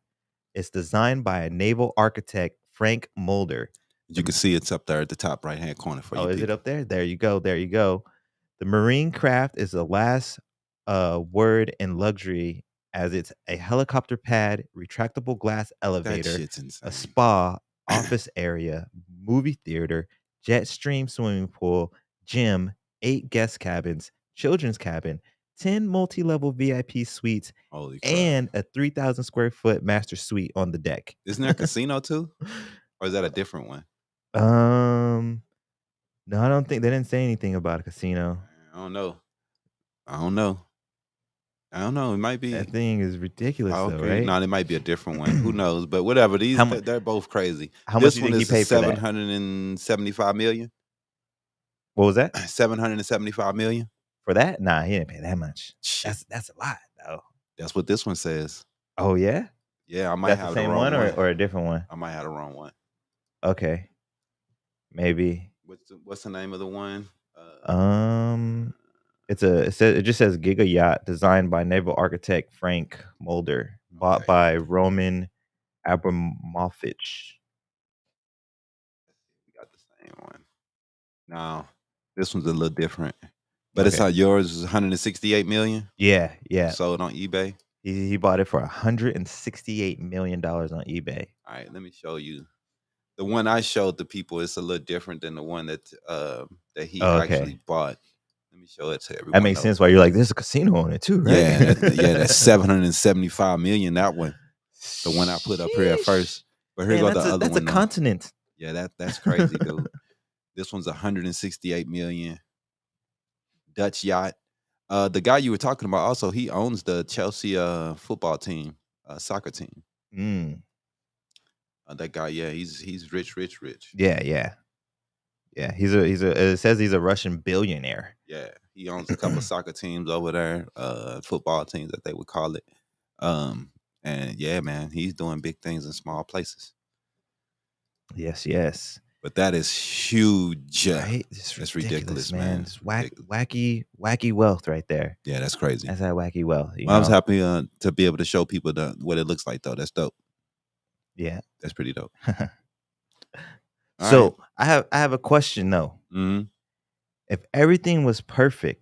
It's designed by a naval architect, Frank Mulder. You can see it's up there at the top right hand corner for Oh, you is it people. up there? There you go, there you go. The marine craft is the last, word in luxury as it's a helicopter pad, retractable glass That elevator, shit's a insane. spa, office area, movie theater, jet stream swimming pool, gym, 8 guest cabins, children's cabin, 10 multi-level VIP suites, Holy crap. and a 3,000 square foot master suite on the deck. Isn't there a casino too? Or is that a different one? Um, no, I don't think they didn't say anything about a casino. I don't know. I don't know. I don't know. It might be. That thing is ridiculous Oh, though, okay. right? No, it might be a different one. Who knows? But whatever. How much? They're both crazy. How much do This you one think he is a paid for that? 775 million. What was that? 775 million. For that? Nah, he didn't pay that much. Shit. That's a lot though. That's what this one says. Oh, yeah? Yeah, I might That's the have the same wrong one or one. or a different one? I might have the wrong one. Okay, maybe. What's the name of the one? Um, it just says Giga Yacht designed by naval architect Frank Mulder, bought Okay. by Roman Abramovich. We got the same one. No, this one's a little different. But it's Okay. how yours is 168 million Yeah, yeah. sold on eBay. He bought it for $168 million on eBay. All right, let me show you. The one I showed the people is a little different than the one that he Oh, actually okay. bought. Let me show it to That everyone makes sense else. why you're like, "There's a casino on it too, right?" That's 775 million. That one, the one I put up here at first. Sheesh. But here Man, go the other that's a one though. continent. Yeah, that's crazy, dude. This one's 168 million. Dutch yacht. The guy you were talking about also, he owns the Chelsea football team, soccer team. Mm. That guy, yeah, he's rich, rich, rich. Yeah, yeah. Yeah, it says he's a Russian billionaire. Yeah, he owns a couple of soccer teams over there, football teams that they would call it. Um, and yeah, man, he's doing big things in small places. Yes, yes. But that is huge. Right? It's That's ridiculous, ridiculous, man. man. It's Ridiculous. wacky wealth right there. Yeah, that's crazy. That's that wacky wealth, you Well, I was know? happy to be able to show people what it looks like, though. That's dope. Yeah. That's pretty dope. All right. So I have a question though. Hmm. If everything was perfect,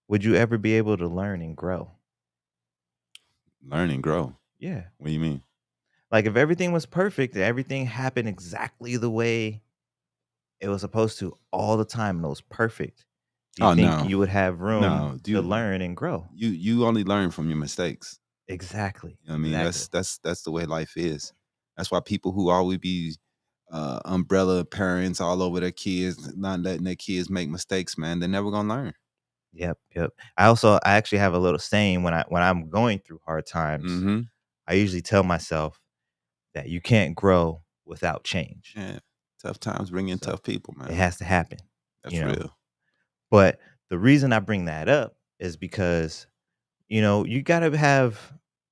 would you ever be able to learn and grow? Learn and grow. Yeah. What do you mean? Like if everything was perfect, everything happened exactly the way it was supposed to all the time and it was perfect. Do you Oh think no, you would have room no. to You learn and grow? you only learn from your mistakes. Exactly. You know what I mean? Exactly. That's the way life is. That's why people who always be umbrella parents all over their kids, not letting their kids make mistakes, man, they're never gonna learn. Yep, yep. I actually have a little saying when I'm going through hard times. Mm-hmm. I usually tell myself that you can't grow without change. Yeah. Tough times bring in So tough people, it man. has to happen, That's you know. real. But the reason I bring that up is because, you got to have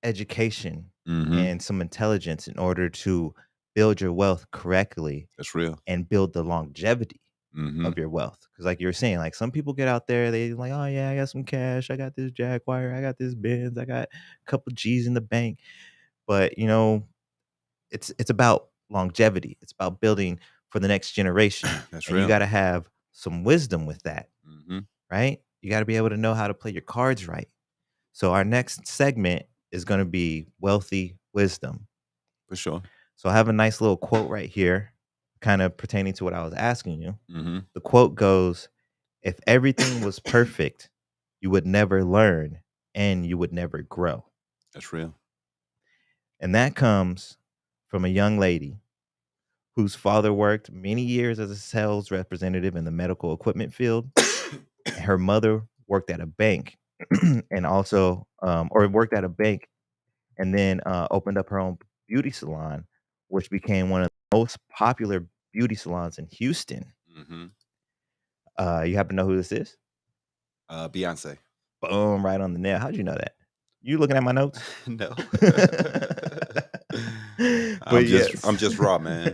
education Mm-hmm. and some intelligence in order to build your wealth correctly That's real. and build the longevity Mm-hmm. of your wealth. Because, like you were saying, like some people get out there, they like, oh yeah, I got some cash, I got this Jaguar, I got this Benz, I got a couple G's in the bank. But it's about longevity. It's about building for the next generation, That's and you real. got to have some wisdom with that, Mm-hmm. right? You got to be able to know how to play your cards right. So our next segment is going to be wealthy wisdom. For sure. So I have a nice little quote right here, kind of pertaining to what I was asking you. Mm-hmm. The quote goes, "If everything was perfect, you would never learn and you would never grow." That's real. And that comes from a young lady whose father worked many years as a sales representative in the medical equipment field. Her mother worked at a bank and also, or worked at a bank and then opened up her own beauty salon, which became one of the most popular beauty salons in Houston. Mm-hmm. You happen to know who this is? Beyonce. Boom, right on the nail. How'd you know that? You looking at my notes? No. But yes. I'm just raw, man.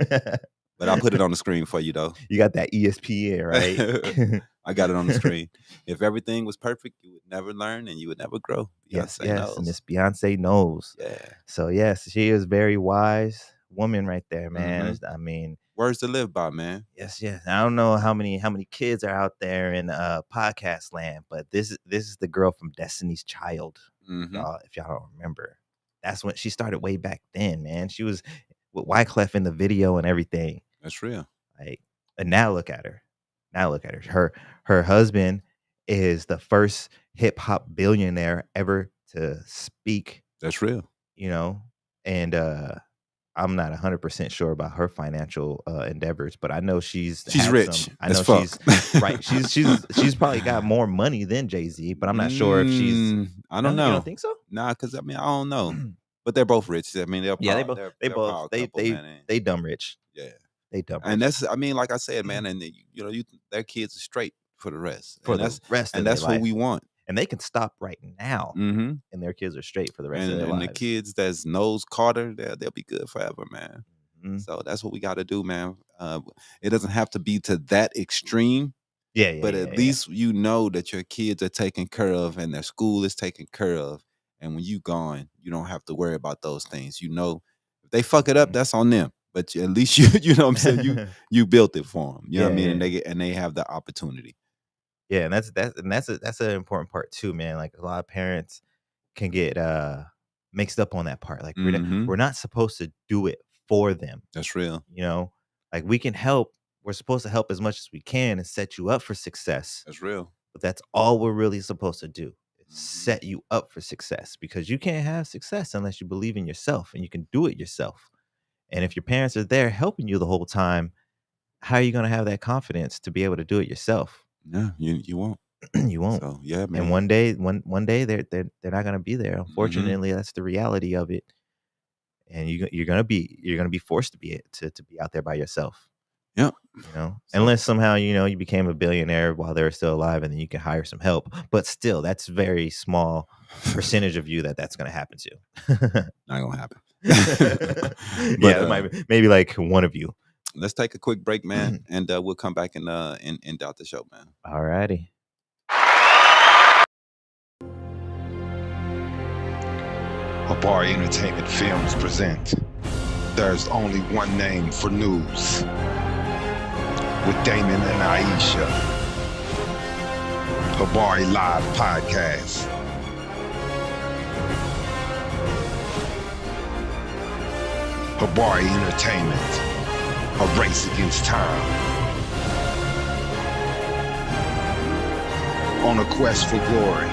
But I'll put it on the screen for you though. You got that ESPN, right? I got it on the screen. If everything was perfect, you would never learn and you would never grow. Yes, Beyonce yes, knows. Miss Beyonce knows. Yeah. So yes, she is very wise woman right there, man. Mm-hmm. I mean, Words to live by, man. yes, yes. I don't know how many kids are out there in podcast land, but this is the girl from Destiny's Child. Mm-hmm. Y'all, if y'all don't remember, that's when she started way back then, man. She was with Wyclef in the video and everything. That's real. Like, and now look at her. Now look at her. Her husband is the first hip hop billionaire ever to speak, That's real. you know, and I'm not 100% sure about her financial endeavors, but I know she's She's had rich some. I as know fuck. she's right. She's probably got more money than Jay-Z, but I'm not sure if she's. I don't No, you don't know. think so? Nah, because I mean, I don't know. But they're both rich. I mean, Yeah, they they're a both power couple, man. they dumb rich. Yeah. They dumb And rich that's, I mean, like I said, man, and their kids are straight for the rest. for the rest of And their that's what life, we want. and they can stop right now, Mm-hmm. and their kids are straight for the rest of their And the lives. kids that's knows Carter, they'll be good forever, man. Mhm. So that's what we got to do, man. It doesn't have to be to that extreme, Yeah, yeah, but yeah, at yeah. least you know that your kids are taken care of and their school is taken care of. And when you gone, you don't have to worry about those things. You know, if they fuck it up, Mhm. that's on them. But at least you know what I'm saying. You built it for them. You know what I Yeah, mean, yeah. and they have the opportunity. Yeah, and that's an important part too, man. Like a lot of parents can get mixed up on that part. Like Mm-hmm. we're not supposed to do it for them, That's real. you know? Like we can help. We're supposed to help as much as we can and set you up for success. That's real. But that's all we're really supposed to do. Is Mm-hmm. set you up for success because you can't have success unless you believe in yourself and you can do it yourself. And if your parents are there helping you the whole time, how are you going to have that confidence to be able to do it yourself? Yeah, you won't. You won't. So yeah, And man. one day, one day they're not gonna be there. Mm-hmm. Unfortunately, that's the reality of it. and you're gonna be forced to be out there by yourself. Yep. So Unless somehow you became a billionaire while they're still alive, and then you can hire some help. But still, that's very small percentage of you that's gonna happen to. not gonna happen. But Yeah, it might maybe like one of you. let's take a quick break, man, and we'll come back and end out the show, man. All righty. Habari Entertainment Films present There's Only One Name for News with Damon and Iesha. Habari Live Podcast. Habari Entertainment, a race against time. On a quest for glory.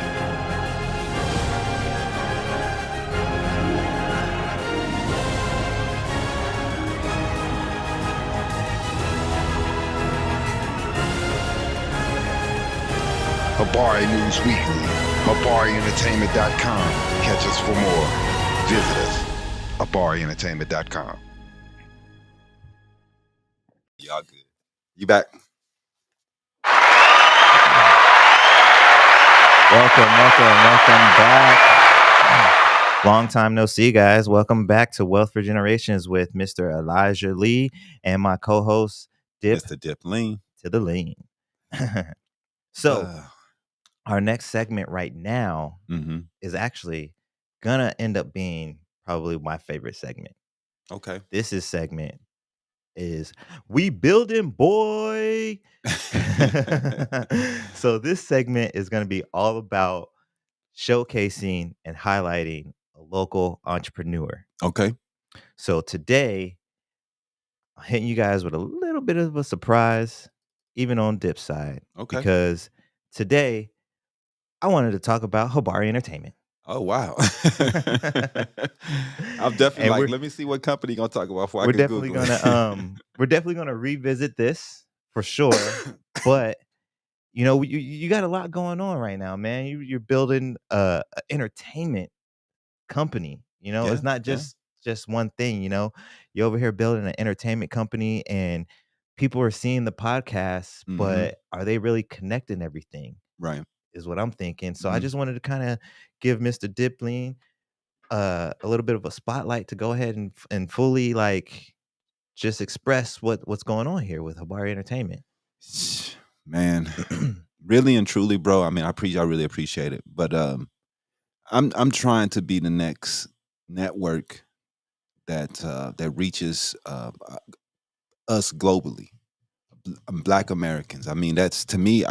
Habari News Weekly, HabariEntertainment.com. Catch us for more. Visit us, HabariEntertainment.com. Y'all good? You back? Welcome back. Long time no see, guys. Welcome back to Wealth for Generations with Mr. Elijah Lee and my co-host Dip Mr. Dip Lean. to the lean. So our next segment right now is actually gonna end up being probably my favorite segment. Okay. This segment is We Building Boy. So this segment is going to be all about showcasing and highlighting a local entrepreneur. Okay. So today, I'm hitting you guys with a little bit of a surprise, even on Dip's side. Okay. Because today, I wanted to talk about Habari Entertainment. Oh wow! I'm definitely like, let me see what company gonna talk about before I can definitely Google gonna we're definitely gonna revisit this for sure. But you got a lot going on right now, man. You're building a entertainment company. It's not just one thing. You're over here building an entertainment company, and people are seeing the podcast, but are they really connecting everything? Right. Is what I'm thinking. So I just wanted to kind of give Mr. Dipling a little bit of a spotlight to go ahead and fully just express what's going on here with Habari Entertainment. Man, really and truly, bro. I mean, I really appreciate it. But I'm trying to be the next network that reaches us globally, Black Americans. I mean, that's to me.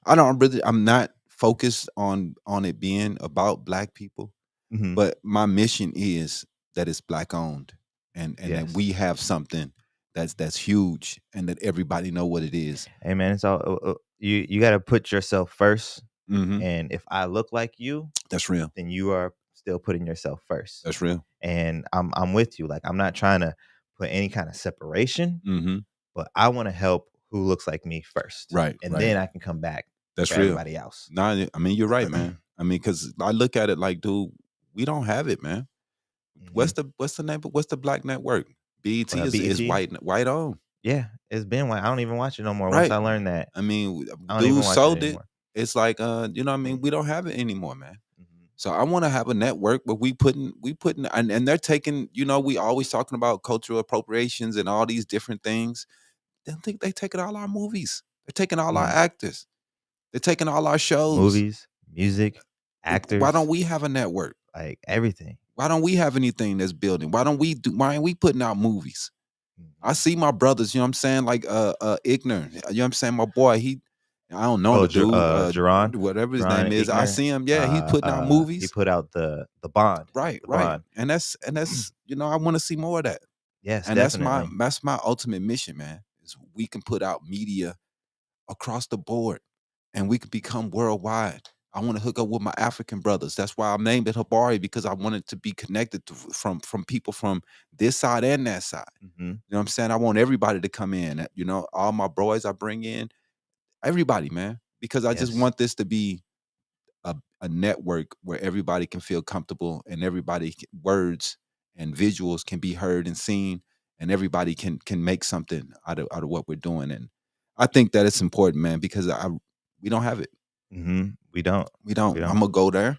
I'm not focused on it being about Black people, but my mission is that it's Black owned, and that we have something that's huge, and that everybody know what it is. Hey man, it's all you got to put yourself first. And if I look like you, that's real. Then you are still putting yourself first. That's real. And I'm with you. Like, I'm not trying to put any kind of separation, but I want to help who looks like me first. Right. And then I can come back. That's for real. Everybody else. Nah, I mean, you're right, man. I mean, because I look at it like, dude, we don't have it, man. What's the name? What's the Black network? BET is white owned. Yeah, it's been white. I don't even watch it no more. Once I learned that, I mean, dude sold it. It's like, you know what I mean? We don't have it anymore, man. So I want to have a network where we putting, and they're taking, we always talking about cultural appropriations and all these different things. They're taking all our movies. They're taking all our actors. They're taking all our shows, movies, music, actors. Why don't we have a network? Like everything. Why don't we have anything that's building? Why ain't we putting out movies? I see my brothers, you know what I'm saying? Like Ignorant, you know what I'm saying? My boy, I don't know the dude, Jerron, whatever his name is. I see him, he's putting out movies. He put out the Bond. Right. Bond. And that's I want to see more of that. Yes, and definitely. that's my ultimate mission, man. Is we can put out media across the board and we can become worldwide. I want to hook up with my African brothers. That's why I named it Habari, because I wanted to be connected from people from this side and that side. You know what I'm saying? I want everybody to come in. All my boys I bring in, everybody, man, because I just want this to be a network where everybody can feel comfortable and everybody words and visuals can be heard and seen, and everybody can make something out of what we're doing. And I think that it's important, man, because we don't have it. We don't. We don't. We I'm don't. gonna go there,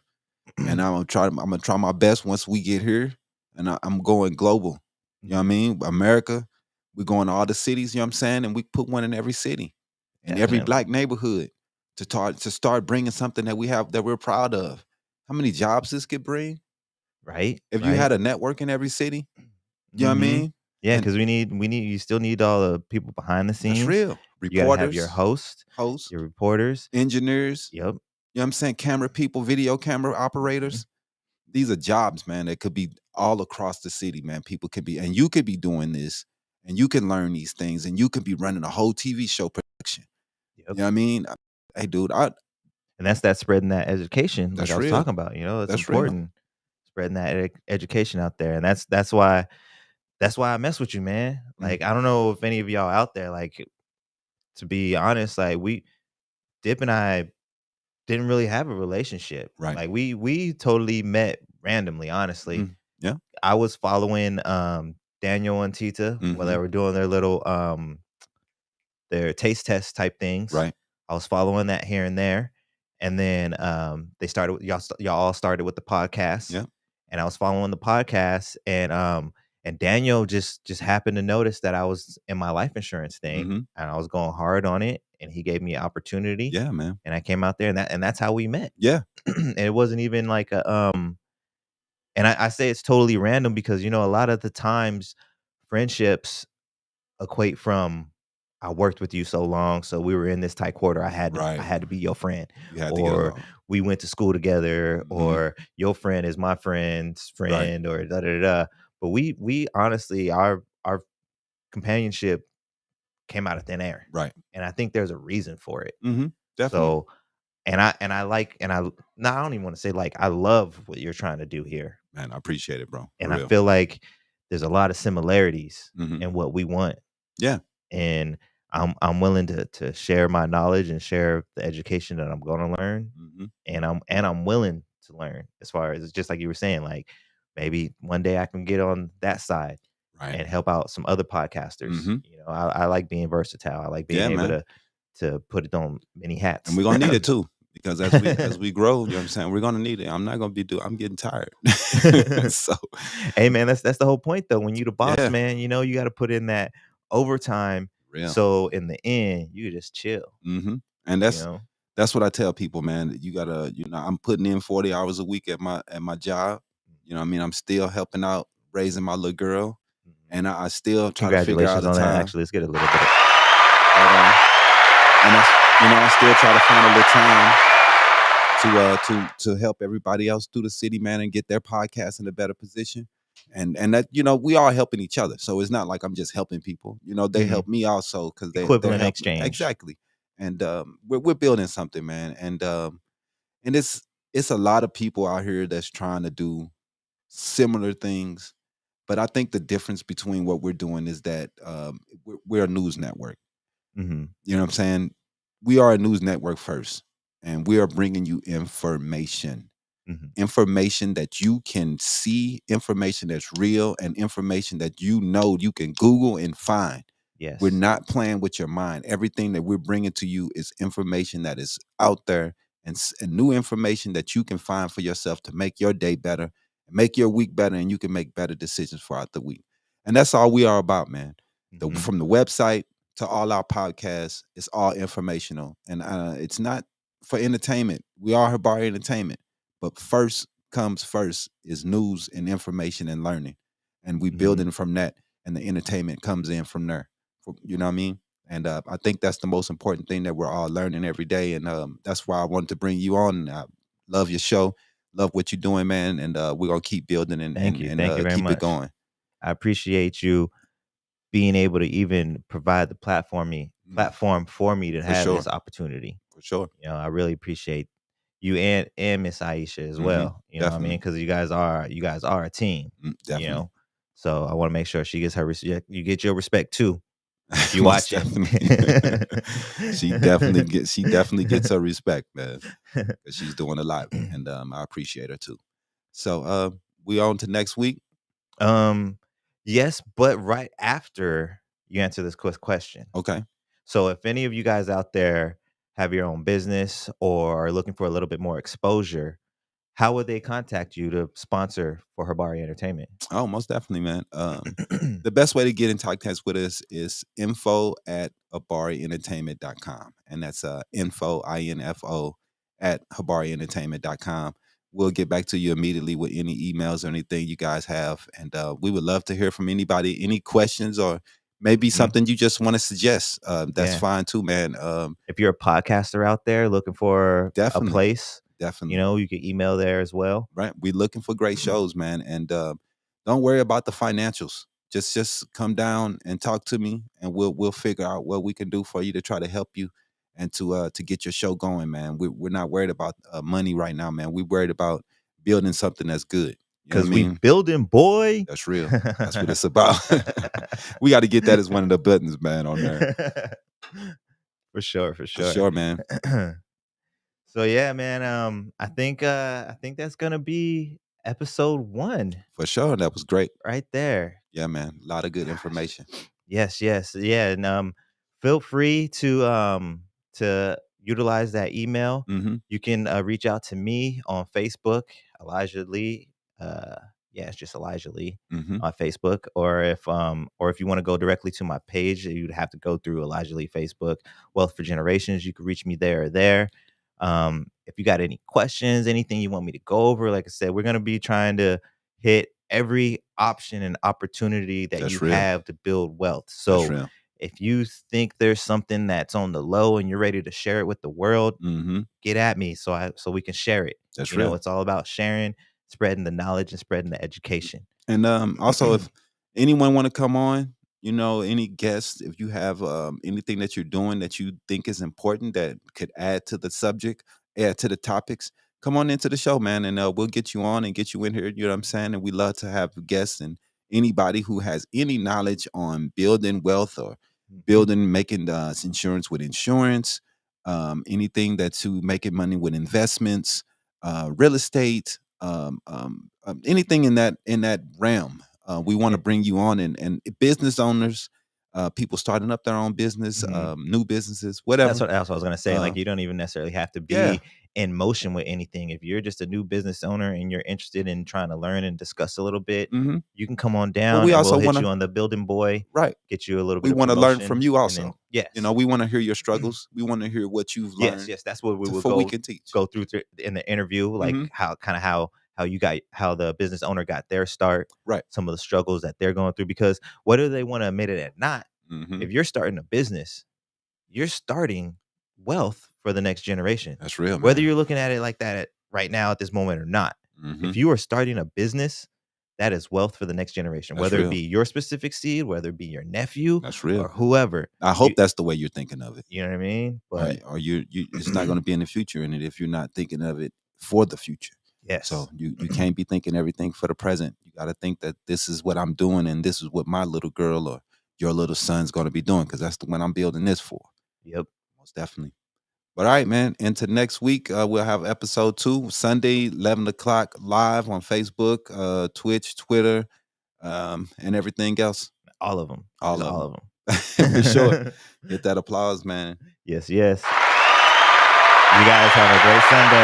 and I'm gonna try my best once we get here, and I'm going global. You know what I mean? America, we're going to all the cities. You know what I'm saying? And we put one in every city, in every Definitely. black neighborhood, to start bringing something that we have that we're proud of. How many jobs this could bring? Right. If you Right. had a network in every city, you know what I mean? Yeah, And because you still need all the people behind the that's scenes. real. You gotta have your Reporters, host, hosts, your reporters. engineers, Yep. you know what I'm saying? Camera people, video camera Mhm. operators. These are jobs, man, that could be all across the city, man. People could be, and you could be doing this, and you can learn these things, and you could be running a whole TV show production. Yep. You know what I mean? Hey, dude, And that's that spreading that education, like that's I was real. talking about. It's That's real. important spreading that education out there, and that's why I mess with you, man. Mm, Like I don't know if any of y'all out there, like to be honest, like Dip and I didn't really have a relationship. right. Like we totally met randomly, honestly. Mm, yeah. I was following Daniel and Tita while they Hmm. were doing their taste test type things. Right. I was following that here and there. And then they started y'all all started with the podcast. Yeah. And I was following the podcast and Daniel just happened to notice that I was in my life insurance thing Hmm. and I was going hard on it and he gave me an opportunity Yeah, man. and I came out there and that's how we met. Yeah. And it wasn't even like and I say it's totally random because a lot of the times friendships equate from I worked with you so long, so we were in this tight quarter. I Right. had to be your friend, You had to get or along. we went to school together, Hmm. or your friend is my friend's Right. friend, or da da da. Da. But we honestly our companionship came out of thin air, Right. and I think there's a reason for it. Hmm. Definitely. So, and I like and I no, I don't even want to say like I love what you're trying to do here, Man, I appreciate it, bro. For and I real. feel like there's a lot of similarities Hmm. in what we want. Yeah. And I'm willing to share my knowledge and share the education that I'm going to learn, Hmm. and I'm willing to learn. As far as it's just like you were saying, like maybe one day I can get on that side Right. and help out some other podcasters. Hmm. I like being versatile. I like being Yeah, able man. to put it on many And hats. we're gonna need it too. Because as we grow, you know what I'm saying, we're gonna need it. I'm not gonna I'm getting tired. So Hey man, that's the whole point though. When you the boss yeah, man, you got to put in that overtime. real. So in the end, you just chill. Hmm. And You know. that's what I tell people, man. You gotta, I'm putting in 40 hours a week at my job. You know what I mean? I'm still helping out raising my little girl. Mhm. And I still try to figure out Congratulations a on that. time. Actually, let's get a little bit. But, and I still try to find a little time to help everybody else through the city, man, and get their podcast in a better position. And that, we are helping each other. So it's not like I'm just helping people. They Mhm. help me also because they're Equivalent helping. exchange. Exactly. And we're building something, man. And it's a lot of people out here that's trying to do similar things. But I think the difference between what we're doing is that we're a news network. Mhm. You know what I'm saying? We are a news network first, and we are bringing you information. Mhm. Information that you can see, information that's real, and information that you can Google and find. We're Yes. not playing with your mind. Everything that we're bringing to you is information that is out there and new information that you can find for yourself to make your day better, make your week better, and you can make better decisions throughout the week. And that's all we are about, man. Mhm. From the website to all our podcasts, it's all informational. And it's not for entertainment. We are Habari Entertainment. But first is news and information and learning. And we Mhm. building from that, and the entertainment comes in from there. You know what I mean? And I think that's the most important thing that we're all learning every day. And that's why I wanted to bring you on. I love your show, love what you're doing, man. And we're gonna keep building and Thank and you. and Thank you uh, very keep it much. going. I appreciate you being able to even provide the Mm, platform for me to for have sure, this opportunity. for sure. I really appreciate you and Miss Aisha as Hmm. well. You know what I mean? Definitely. Because you guys are a team. You Definitely. know, so I want to make sure she gets her respect. You get your respect too if you Most watching. definitely. She definitely gets her respect, man, because she's doing a lot, and I appreciate her too. So we on to next week. Yes, but right after you answer this quick question. Okay. So if any of you guys out there have your own business or are looking for a little bit more exposure, how would they contact you to sponsor for Habari Entertainment? Oh, most definitely, man. The best way to get in contact with us is info@habarientertainment.com. And that's info, INFO, at habarientertainment.com. We'll get back to you immediately with any emails or anything you guys have. And we would love to hear from anybody, any questions, or maybe Mhm. something you just want to suggest. That's Yeah. fine too, man. If you're a podcaster out there looking for a Definitely, place, definitely. you can email there as well. Right. We're looking for great shows, man. And don't worry about the financials. Just come down and talk to me, and we'll figure out what we can do for you to try to help you and to get your show going, man. We're not worried about money right now, man. We're worried about building something that's good. You know what I Cause we mean? building, boy. That's real. That's what it's about. We got to get that as one of the buttons, man, on there. For sure, for For sure. sure, man. So yeah, man. I think that's gonna be episode 1 For sure. That was great. right there. Yeah, man. A lot of good Gosh. information. Yes, yes, yeah, and feel free to utilize that email. Mm-hmm. You can reach out to me on Facebook, Elijah Lee. Yeah, it's just Elijah Lee Mm-hmm. on Facebook, or if you want to go directly to my page, you'd have to go through Elijah Lee Facebook, Wealth for Generations. You can reach me there or there. If you got any questions, anything you want me to go over, like I said, we're gonna be trying to hit every option and opportunity that you That's real. have to build wealth. That's So real. if you think there's something that's on the low and you're ready to share it with the world, Mm-hmm. get at me so we can share it. That's real. It's all about sharing, spreading the knowledge and spreading the education. And also, if anyone want to come on, any guests, if you have anything that you're doing that you think is important that could add to the subject, add to the topics, come on into the show, man, and we'll get you on and get you in here. You know what I'm saying? And we love to have guests and anybody who has any knowledge on building wealth or Mhm. making insurance with insurance, anything that's to making money with investments, real estate, anything in that realm. We want to Yeah. bring you on, and business owners, people starting up their own business, Mhm. new businesses, That's whatever. what else I was gonna say. Uh, Like, you don't even necessarily have to yeah. be in motion with anything. If you're just a new business owner and you're interested in trying to learn and discuss a little bit, Hmm. you can come on But down we and we'll also want hit to, you on the building boy, right. get you a little We bit of want to learn from promotion, you and then also. yes. We want to hear your struggles. We want to hear what you've Yes, learned yes, that's what we will for we can teach. go through in the interview, like Hmm. how the business owner got their start, Right. some of the struggles that they're going through. Because whether they want to admit it or not, Hmm. if you're starting a business, you're starting wealth for the next generation. That's real, Whether man. you're looking at it like that right now at this moment or not, Hmm. if you are starting a business, that is wealth for the next generation. That's Whether it real. be your specific seed, whether it be your nephew That's or real. whoever, I hope that's the way you're thinking of it. you know what I mean? But Or you it's not going to be in the future in it if you're not thinking of it for the future. So yes. you can't be thinking everything for the present. You got to think that this is what I'm doing and this is what my little girl or your little son's going to be doing, because that's the one I'm building this for. Yep. Most definitely. But all right, man. Into next week, we'll have episode 2, Sunday, 11 o'clock, live on Facebook, Twitch, Twitter, and everything else. All of them. All Just of all them. of For sure. them. Hit that applause, man. Yes, yes. You guys have a great Sunday.